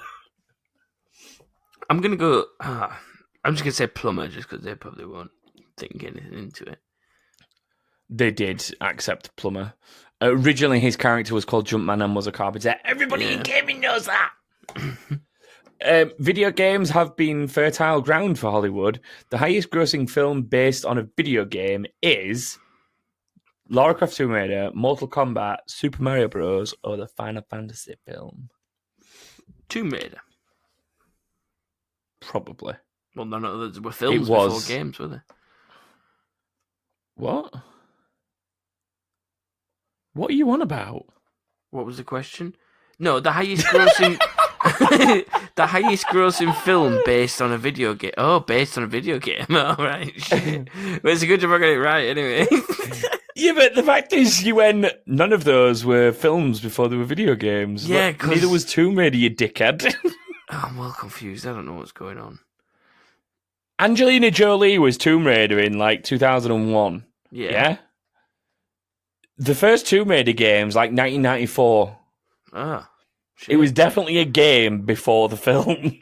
I'm gonna go. I'm just gonna say plumber, just because they probably won't think anything into it. They did accept plumber. Originally, his character was called Jumpman and was a carpenter. Everybody in gaming knows that. Video games have been fertile ground for Hollywood. The highest grossing film based on a video game is Lara Croft Tomb Raider, Mortal Kombat, Super Mario Bros., or the Final Fantasy film. Tomb Raider. Probably. Well, no, there were films before games, were there? What? What are you on about? What was the question? No, the highest grossing... the highest grossing film based on a video game. Oh, based on a video game. All right. Well, it's a good job I got it right anyway. Yeah, but the fact is, you went, none of those were films before they were video games. Yeah, because neither was Tomb Raider, you dickhead. I'm well confused. I don't know what's going on. Angelina Jolie was Tomb Raider in like 2001. Yeah? The first Tomb Raider games, like 1994. Ah. Shit. It was definitely a game before the film.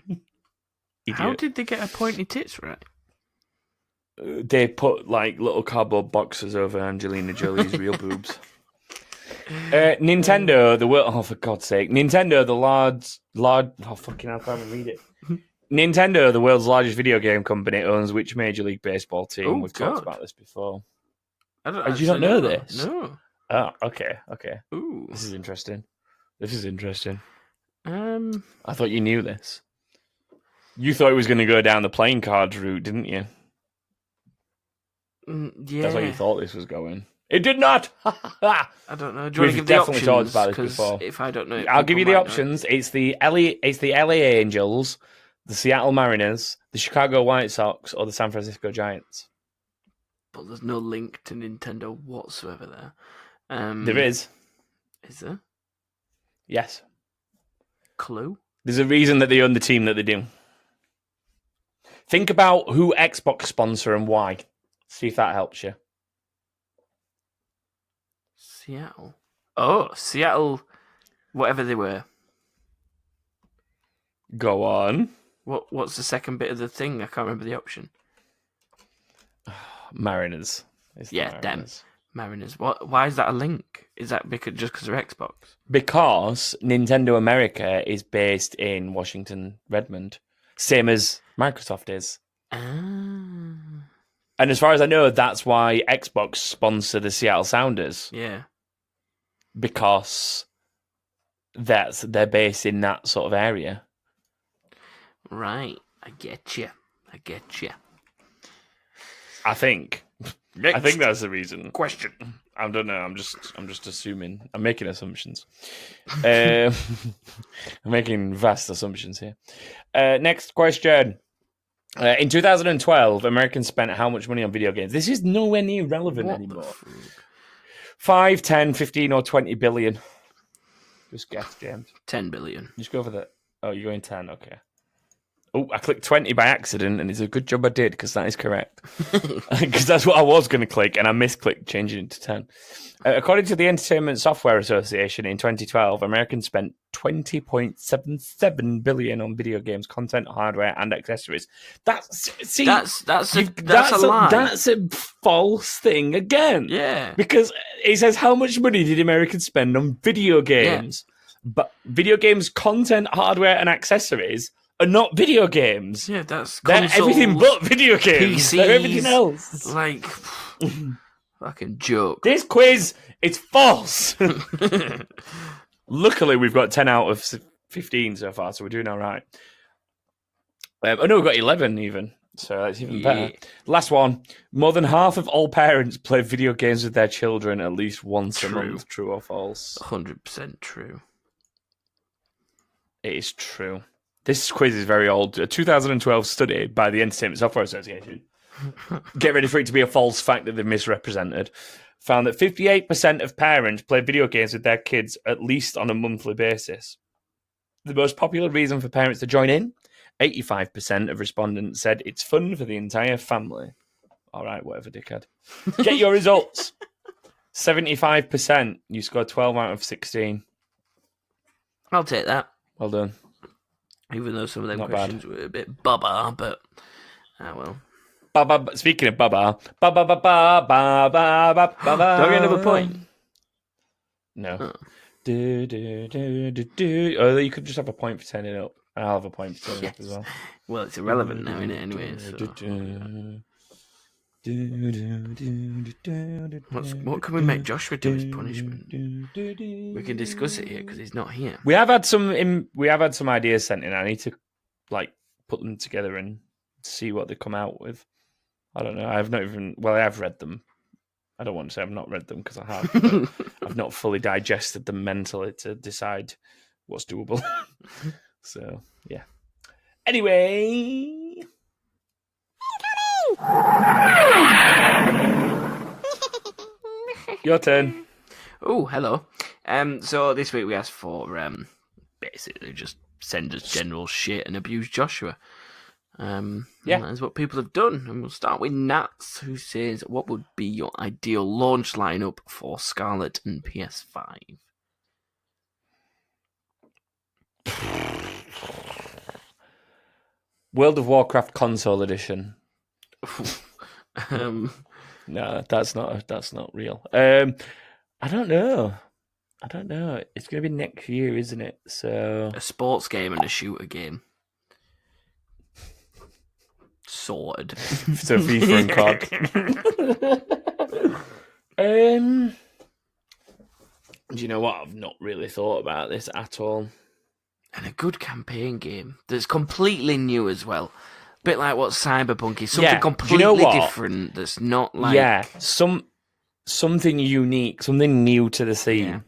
How did they get her pointy tits right? They put like little cardboard boxes over Angelina Jolie's real boobs. Nintendo, the world. Oh, for God's sake! Nintendo, the large. Oh, fucking hell! I can't even read it. Nintendo, the world's largest video game company, owns which Major League Baseball team? Oh, We've talked about this before. Did you not know this? No. Oh, okay. Ooh. This is interesting. I thought you knew this. You thought it was going to go down the playing cards route, didn't you? Yeah. That's what you thought this was going. It did not. I don't know. Do you want to give the options? We've definitely talked about this before. If I don't know, I'll give you the options. It's the LA Angels, the Seattle Mariners, the Chicago White Sox, or the San Francisco Giants. But there's no link to Nintendo whatsoever there. There is. Is there? Yes. Clue? There's a reason that they own the team that they do. Think about who Xbox sponsor and why. See if that helps you. Seattle. Oh, Seattle. Whatever they were. Go on. What's the second bit of the thing? I can't remember the option. Mariners. Yeah, them. Mariners. Why is that a link? Is that because they're Xbox? Because Nintendo America is based in Washington, Redmond. Same as Microsoft is. Ah. And as far as I know, that's why Xbox sponsor the Seattle Sounders. Yeah. Because they're based in that sort of area. Right. I get you. I think. Next. I think that's the reason. Question. I don't know. I'm just assuming. I'm making assumptions. I'm making vast assumptions here. Next question. In 2012, Americans spent how much money on video games? This is nowhere near relevant anymore. 5, 10, 15, or 20 billion? Just guess, James. 10 billion. Just go for that. Oh, you're going 10. Okay. Oh, I clicked 20 by accident, and it's a good job I did, because that is correct. Because that's what I was going to click, and I misclicked changing it to 10. According to the Entertainment Software Association, in 2012, Americans spent $20.77 billion on video games, content, hardware, and accessories. That's a lie. That's a false thing again. Yeah. Because it says, how much money did Americans spend on video games? Yeah. But video games, content, hardware, and accessories are not video games. Yeah, that's they're everything but video games. PCs, they're everything else. Like, fucking joke. This quiz, it's false. Luckily, we've got 10 out of 15 so far, so we're doing all right. Oh no, we've got 11 even, so that's even better. Last one. More than half of all parents play video games with their children at least once a month. True or false? 100% true. It is true. This quiz is very old. A 2012 study by the Entertainment Software Association, get ready for it to be a false fact that they've misrepresented, found that 58% of parents play video games with their kids at least on a monthly basis. The most popular reason for parents to join in, 85% of respondents said it's fun for the entire family. All right, whatever, dickhead. Get your results. 75%. You scored 12 out of 16. I'll take that. Well done. Even though some of them questions were a bit baba, but well. Baba. Speaking of baba, baba baba baba baba baba. Do I get another point? No. Oh. Oh, you could just have a point for turning it up. I'll have a point for turning it up as well. Well, it's irrelevant now, isn't it? Anyway. So. What can we make Joshua do as punishment? We can discuss it here because he's not here. We have had some ideas sent in. I need to put them together and see what they come out with. I don't know. I have read them. I don't want to say I've not read them because I have. I've not fully digested them mentally to decide what's doable. So yeah. Anyway. Your turn. Oh, hello. So this week we asked for basically just send us general shit and abuse Joshua. That's what people have done. And we'll start with Nats, who says, what would be your ideal launch lineup for Scarlet and PS5? World of Warcraft console edition. No, that's not real. I don't know. It's going to be next year, isn't it? So a sports game and a shooter game. Sorted. So FIFA and COD. Do you know what? I've not really thought about this at all. And a good campaign game that's completely new as well. Bit like what Cyberpunk is. Something completely different that's not like... Yeah, something unique, something new to the scene. Yeah.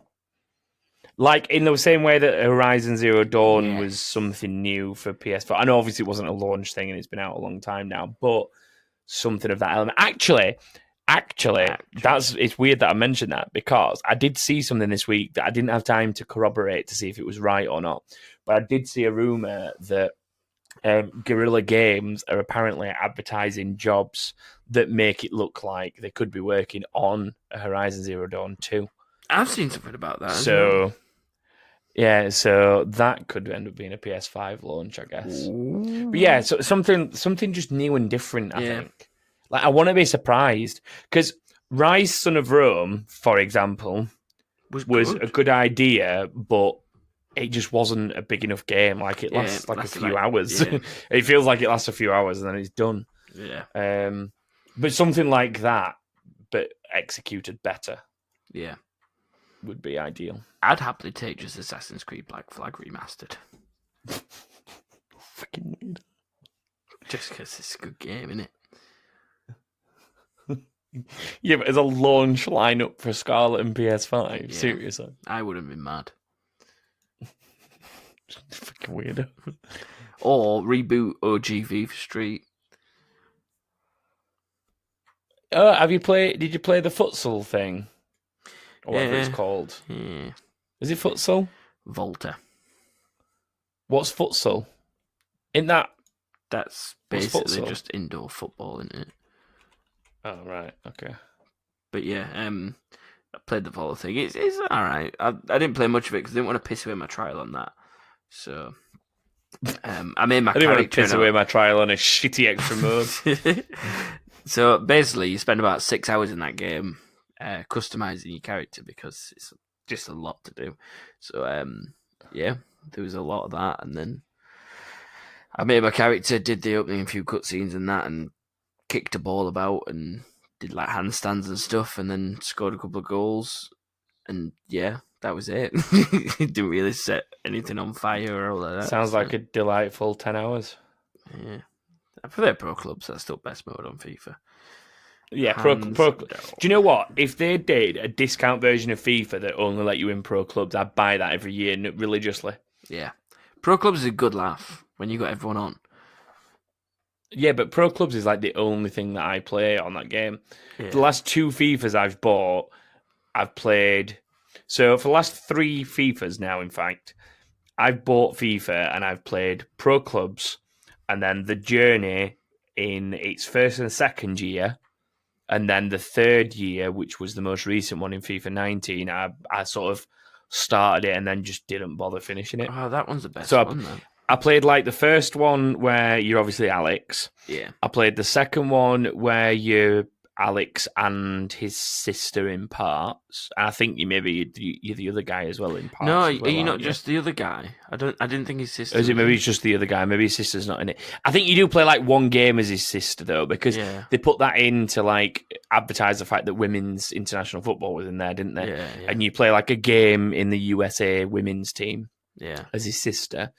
Like in the same way that Horizon Zero Dawn was something new for PS4. I know obviously it wasn't a launch thing and it's been out a long time now, but something of that element. Actually, it's weird that I mentioned that because I did see something this week that I didn't have time to corroborate to see if it was right or not. But I did see a rumor that Guerrilla Games are apparently advertising jobs that make it look like they could be working on a Horizon Zero Dawn 2. I've seen something about that. So that could end up being a PS5 launch, I guess. Ooh. But yeah, so something just new and different, I think. Like, I want to be surprised because Rise Son of Rome, for example, was a good idea, but it just wasn't a big enough game. Like, it lasts a few hours. Yeah. It feels like it lasts a few hours and then it's done. Yeah. But something like that, but executed better. Yeah. Would be ideal. I'd happily take just Assassin's Creed Black Flag remastered. Fucking weird. Just because it's a good game, isn't it? Yeah, but as a launch lineup for Scarlet and PS5, seriously. I would have been mad. Fucking weirdo. Or reboot OG for Street. Oh, did you play the futsal thing? Or whatever it's called. Yeah. Is it futsal? Volta. What's futsal? Isn't that That's What's basically futsal? just indoor football, isn't it? Oh, right. Okay. But yeah, I played the Volo thing. It's all right. I didn't play much of it because I didn't want to piss away my trial on that. So I made my I didn't want to character piss away my trial on a shitty extra mode. So basically, you spend about 6 hours in that game customizing your character because it's just a lot to do. So yeah, there was a lot of that, and then I made my character, did the opening, a few cutscenes and that, and kicked a ball about and did like handstands and stuff, and then scored a couple of goals, and yeah, that was it. Didn't really set anything on fire or all of that. Sounds like a delightful 10 hours. Yeah, I prefer Pro Clubs. That's still best mode on FIFA. Yeah, Pro. Do you know what? If they did a discount version of FIFA that only let you in Pro Clubs, I'd buy that every year religiously. Yeah, Pro Clubs is a good laugh when you got everyone on. Yeah, but Pro Clubs is like the only thing that I play on that game. Yeah. The last 2 FIFAs I've bought, I've played. So for the last 3 FIFAs now, in fact, I've bought FIFA and I've played Pro Clubs, and then the Journey in its first and second year, and then the third year, which was the most recent one in FIFA 19. I sort of started it and then just didn't bother finishing it. Oh, that one's the best one then. I played like the first one where you're obviously Alex. Yeah. I played the second one where you're Alex and his sister in parts. I think you're the other guy as well in parts. No, are you not just the other guy? I didn't think his sister. Or is it maybe it's just the other guy? Maybe his sister's not in it. I think you do play like one game as his sister though, because they put that in to like advertise the fact that women's international football was in there, didn't they? Yeah. And you play like a game in the USA women's team. Yeah. As his sister.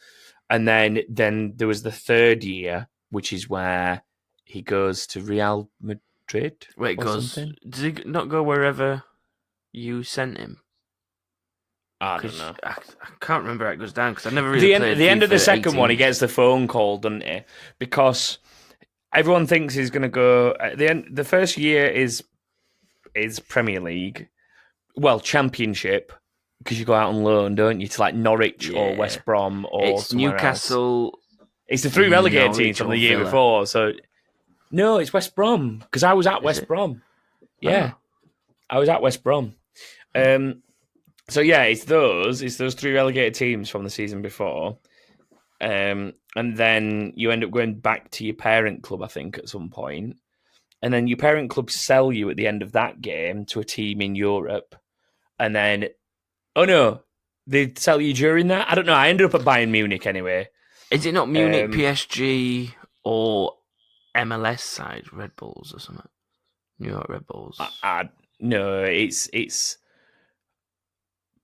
And then there was the third year, which is where he goes to Real Madrid. Wait, does he not go wherever you sent him? I don't know. I can't remember how it goes down because I never really played the end of the second 18. one, he gets the phone call, doesn't he? Because everyone thinks he's going to go. At the end, the first year is Premier League, well, Championship. Because you go out on loan, don't you, to like Norwich or West Brom or it's Newcastle. Else. It's the 3 relegated teams from the year Villa. before. So no, it's West Brom because I was at West Brom. Yeah, I was at West Brom. So yeah, it's those 3 relegated teams from the season before, and then you end up going back to your parent club, I think, at some point, and then your parent club sell you at the end of that game to a team in Europe, and then. Oh, no. They sell you during that? I don't know. I ended up at Bayern Munich anyway. Is it not Munich, PSG, or MLS side, Red Bulls or something? New York Red Bulls? No, it's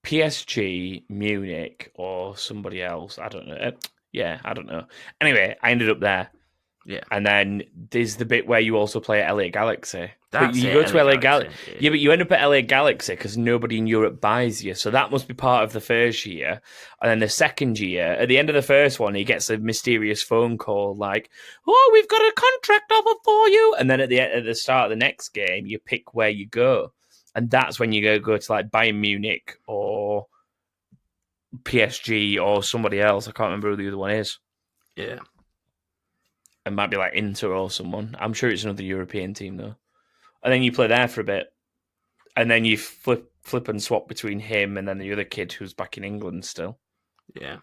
PSG, Munich, or somebody else. I don't know. Yeah, I don't know. Anyway, I ended up there. Yeah. And then there's the bit where you also play at LA Galaxy. That's you it, go to LA Galaxy. Yeah, but you end up at LA Galaxy because nobody in Europe buys you. So that must be part of the first year. And then the second year, at the end of the first one, he gets a mysterious phone call like, "Oh, we've got a contract offer for you." And then at the start of the next game, you pick where you go. And that's when you go to like Bayern Munich or PSG or somebody else. I can't remember who the other one is. Yeah. It might be like Inter or someone. I'm sure it's another European team though. And then you play there for a bit, and then you flip and swap between him and then the other kid who's back in England still. Yeah,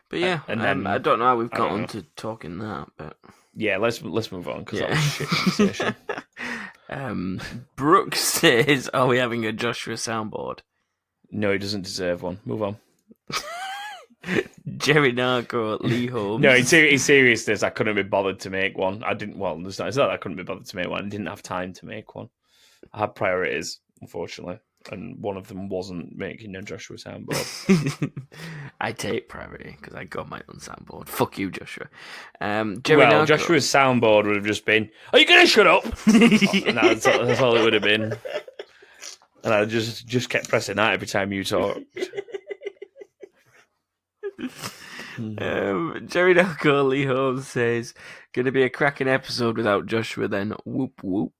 but yeah, and then I don't know how we've got on to talking that, but yeah, let's move on because that was a shit conversation. Brooks says, "Are we having a Joshua soundboard?" No, he doesn't deserve one. Move on. Jerry Narco, Lee Holmes. No, in seriousness, I couldn't be bothered to make one. I didn't. Well, it's not that I couldn't be bothered to make one. I didn't have time to make one. I had priorities, unfortunately, and one of them wasn't making a Joshua soundboard. I take priority because I got my own soundboard. Fuck you, Joshua. Joshua's soundboard would have just been, "Are you going to shut up?" And that's all it would have been. And I just kept pressing that every time you talked. Jerry Narco, Lee Holmes says, "Going to be a cracking episode without Joshua then. Whoop, whoop."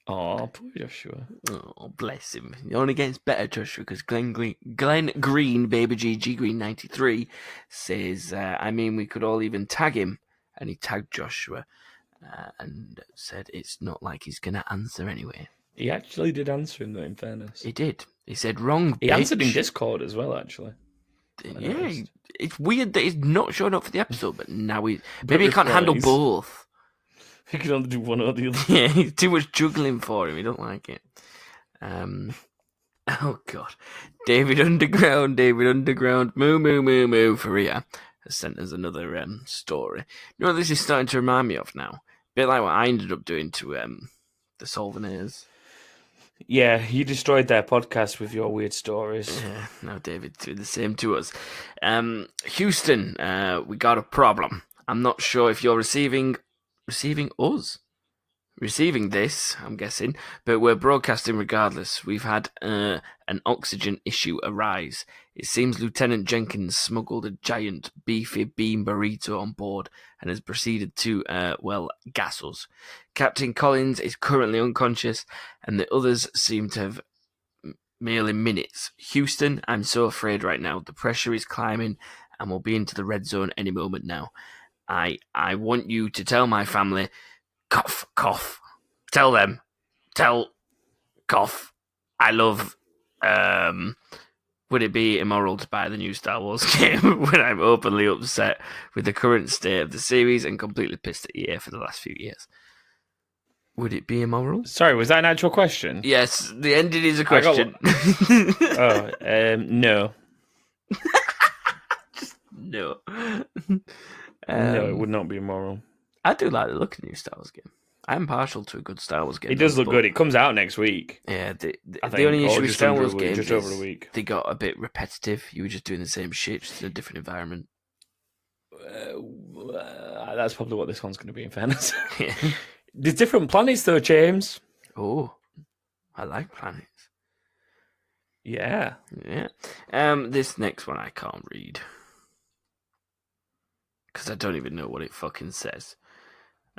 Oh, poor Joshua. Oh, bless him. It only gets better, Joshua, because Glenn Green, Baby GG Green 93, says, I mean, we could all even tag him. And he tagged Joshua and said it's not like he's going to answer anyway. He actually did answer him, though, in fairness. He did. He said, wrong, He bitch. answered in Discord as well, actually. Yeah, it's weird that he's not showing up for the episode, but now maybe he can't handle both. He can only do one or the other. Yeah, he's too much juggling for him. He don't like it. Oh, God. David Underground, moo, Faria has sent us another story. You know what this is starting to remind me of now? A bit like what I ended up doing to the Solvenaires. Yeah, you destroyed their podcast with your weird stories. Yeah, now David doing the same to us. Houston, we got a problem. I'm not sure if you're receiving this, I'm guessing, but we're broadcasting regardless. We've had an oxygen issue arise. It seems Lieutenant Jenkins smuggled a giant beefy bean burrito on board and has proceeded to, gas us. Captain Collins is currently unconscious and the others seem to have merely minutes. Houston, I'm so afraid right now. The pressure is climbing and we'll be into the red zone any moment now. I want you to tell my family, cough, cough, I love, would it be immoral to buy the new Star Wars game when I'm openly upset with the current state of the series and completely pissed at EA for the last few years? Would it be immoral? Sorry, was that an actual question? Yes, the ending is a question. No. No. No, it would not be immoral. I do like the look of the new Star Wars game. I'm partial to a good Star Wars game. It does look good. It comes out next week. Yeah, the only issue with Star Wars games just over a week. They got a bit repetitive. You were just doing the same shit, just in a different environment. That's probably what this one's going to be, in fairness. Yeah. There's different planets, though, James. Oh, I like planets. Yeah. Yeah. This next one I can't read. Because I don't even know what it fucking says.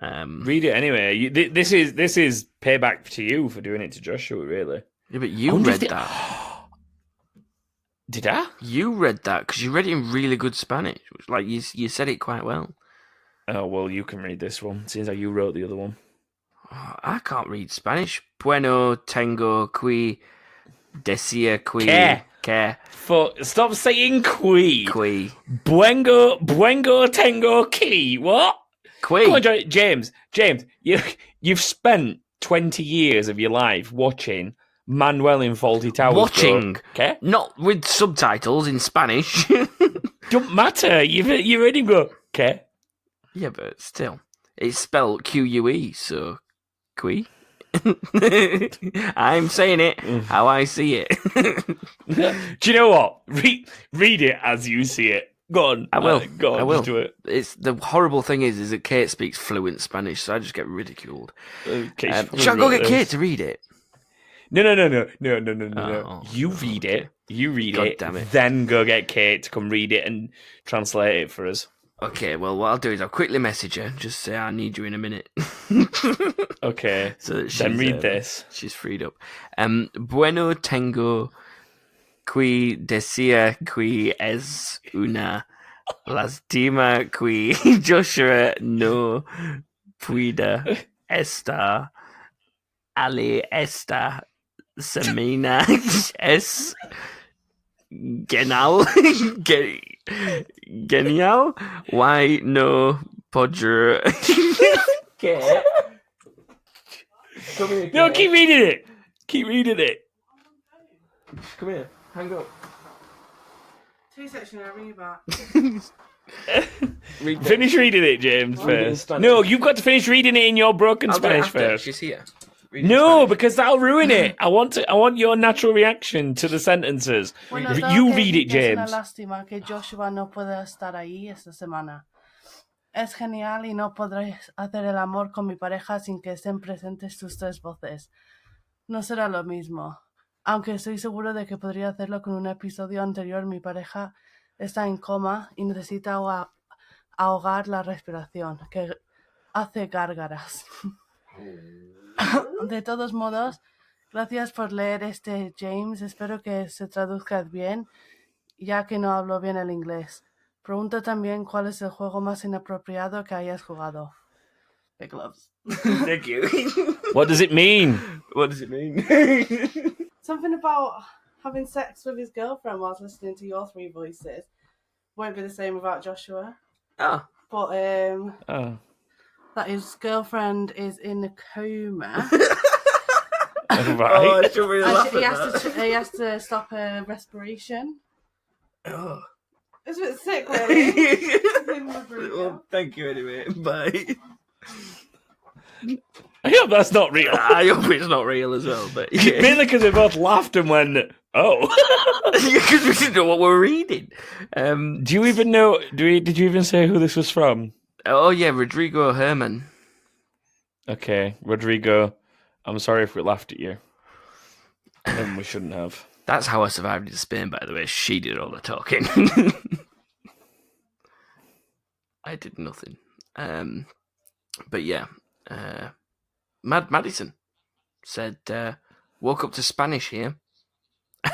Read it anyway. This is payback to you for doing it to Joshua, really. Yeah, but you read that. Did I? You read that because you read it in really good Spanish. Like you said it quite well. Oh well, you can read this one. Seems like you wrote the other one. Oh, I can't read Spanish. Bueno tengo que decir que. Stop saying que. Que. Buengo tengo que. What? Que. Come on, James, you've spent 20 years of your life watching Manuel in Faulty Towers. Watching, okay? Not with subtitles in Spanish. Don't matter. You read him go, okay? Yeah, but still, it's spelled QUE, so que. I'm saying it how I see it. Do you know what? Read it as you see it. Go on. I will. Go on, I will. Just do it. It's the horrible thing is that Kate speaks fluent Spanish, so I just get ridiculed. Okay, shall I go get Kate to read it? No. Oh, You read it. You read God it. damn it. Then go get Kate to come read it and translate it for us. Okay, well, what I'll do is I'll quickly message her, just say I need you in a minute. Okay. So that then read this. She's freed up. Bueno tengo que decir que es una lástima que Joshua no pueda estar allí esta semana. Es genial. Genial. Why no podrá? ¿Qué? Come here. No, keep reading it. Keep reading it. Come here. Hang up. 2 seconds, I'll ring you back. Finish reading it, James, first. No, you've got to finish reading it in your broken Spanish first. She's here. No, because that'll ruin it. I want your natural reaction to the sentences. Bueno, You read it, Es una James. lástima que Joshua no pueda estar ahí esta semana. Es genial y no podré hacer el amor con mi pareja sin que estén presentes tus 3 voces. No será lo mismo. Aunque estoy seguro de que podría hacerlo con un episodio anterior, mi pareja está en coma y necesita ahogar la respiración, que hace gárgaras. De todos modos, gracias por leer James. Espero que se traduzca bien, ya que no hablo bien el inglés. Pregunta también cuál es el juego más inapropiado que hayas jugado. Big loves. Thank you. What does it mean? What does it mean? Something about having sex with his girlfriend whilst listening to your three voices. Won't be the same without Joshua. Oh. But Oh. that his girlfriend is in a coma. Right. I should really laugh And at that. he has to stop her respiration. Oh. It's a bit sick, really. Well, thank you anyway. Bye. I hope that's not real. I hope it's not real as well, but yeah. Mainly because we both laughed and went, oh. Because we didn't know what we were reading. Do you even know, did you even say who this was from? Oh, yeah, Rodrigo Herman. Okay, Rodrigo, I'm sorry if we laughed at you. We shouldn't have. That's how I survived in Spain, by the way. She did all the talking. I did nothing. But yeah, Madison said, woke up to Spanish here.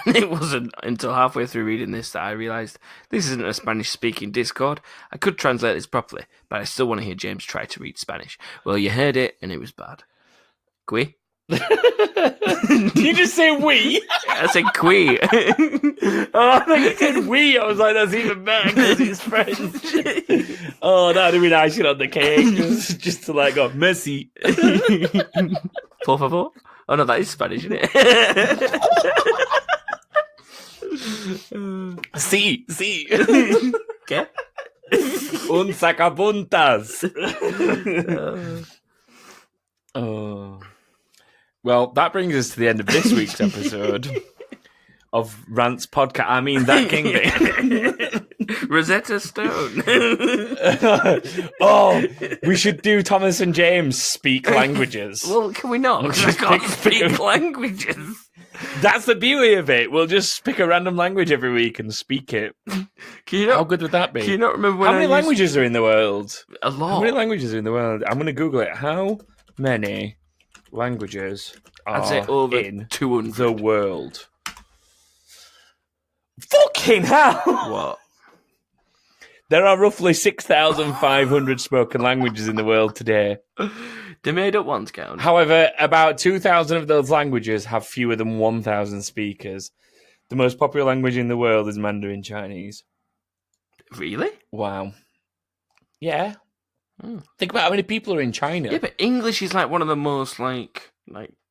And it wasn't until halfway through reading this that I realised this isn't a Spanish-speaking Discord. I could translate this properly, but I still want to hear James try to read Spanish. Well, you heard it, and it was bad. Qui? Did you just say we? I said qui. Oh, I thought you said we. I was like, that's even better because it's French. Oh, that would have been icing on the cake. Just to like go, merci. Por favor? Oh, no, that is Spanish, isn't it? Sí, sí. ¿Qué? Un sacapuntas. Oh. Well, that brings us to the end of this week's episode of Rantz Podcast. I mean, that king thing. Rosetta Stone. Oh, we should do Thomas and James speak languages. Well, can we not? Because I can't speak languages. That's the beauty of it. We'll just pick a random language every week and speak it. Can you not, How good would that be? Can you not remember when How many languages are in the world? A lot. How many languages are in the world? I'm going to Google it. How many languages I'd are say over in 200. the world? Fucking hell! What? There are roughly 6,500 spoken languages in the world today. The made-up ones count. However, about 2,000 of those languages have fewer than 1,000 speakers. The most popular language in the world is Mandarin Chinese. Really? Wow. Yeah. Think about how many people are in China. Yeah, but English is like one of the most like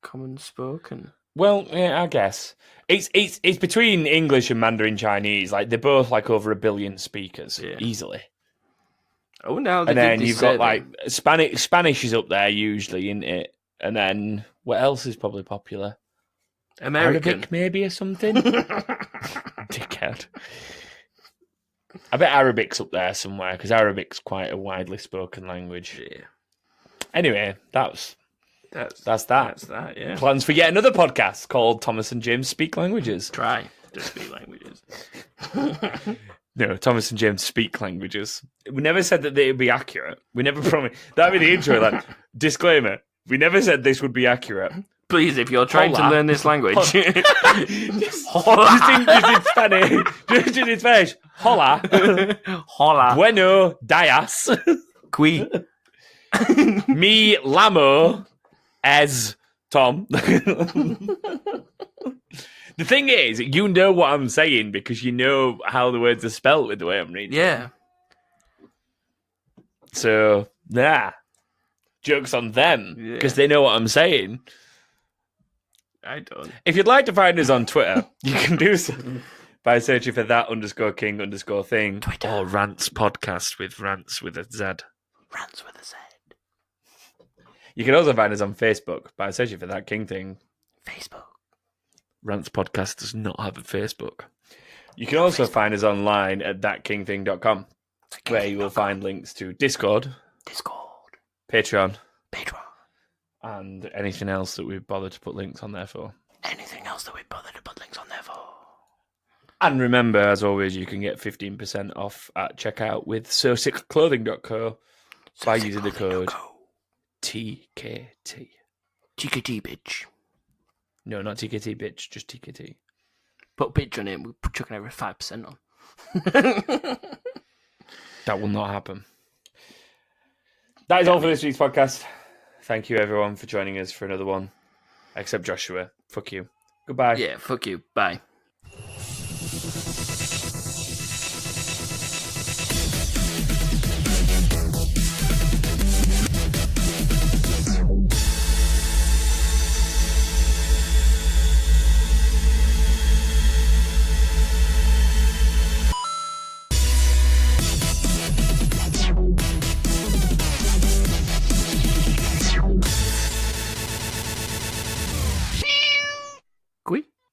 common spoken. Well, yeah, I guess it's between English and Mandarin Chinese. Like they're both like over 1 billion speakers easily. Oh, now and then you've got like Spanish is up there usually, isn't it? And then what else is probably popular? American, Arabic maybe or something. Dickhead. I bet Arabic's up there somewhere because Arabic's quite a widely spoken language. Yeah. Anyway, that's that. That's that. Yeah. Plans for yet another podcast called Thomas and James Speak Languages. Try to speak languages. No, Thomas and James speak languages. We never said that they would be accurate. We never promised. That'd be the intro. Like disclaimer: we never said this would be accurate. Please, if you're trying to learn this language, just in Spanish. Just in Spanish. Hola. Hola. Bueno dias. Qui. Me llamo as Tom. The thing is, you know what I'm saying because you know how the words are spelled with the way I'm reading. Yeah. So, joke's on them because they know what I'm saying. I don't. If you'd like to find us on Twitter, you can do so by searching for that_king_thing Twitter. or Rantz Podcast with Rantz with a Z. Rantz with a Z. You can also find us on Facebook by searching for that king thing. Facebook. Rantz Podcast does not have a Facebook. You can also find us online at thatkingthing.com, where you will find links to Discord, Patreon, and anything else that we've bothered to put links on there for. And remember, as always, you can get 15% off at checkout with SoSickClothing.co by using the code TKT. TKT, bitch. No, not TKT, bitch. Just TKT. Put a bitch on it, we're chucking over 5% on. That will not happen. That is all for this week's podcast. Thank you, everyone, for joining us for another one. Except Joshua. Fuck you. Goodbye. Yeah, fuck you. Bye.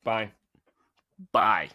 Bye. Bye.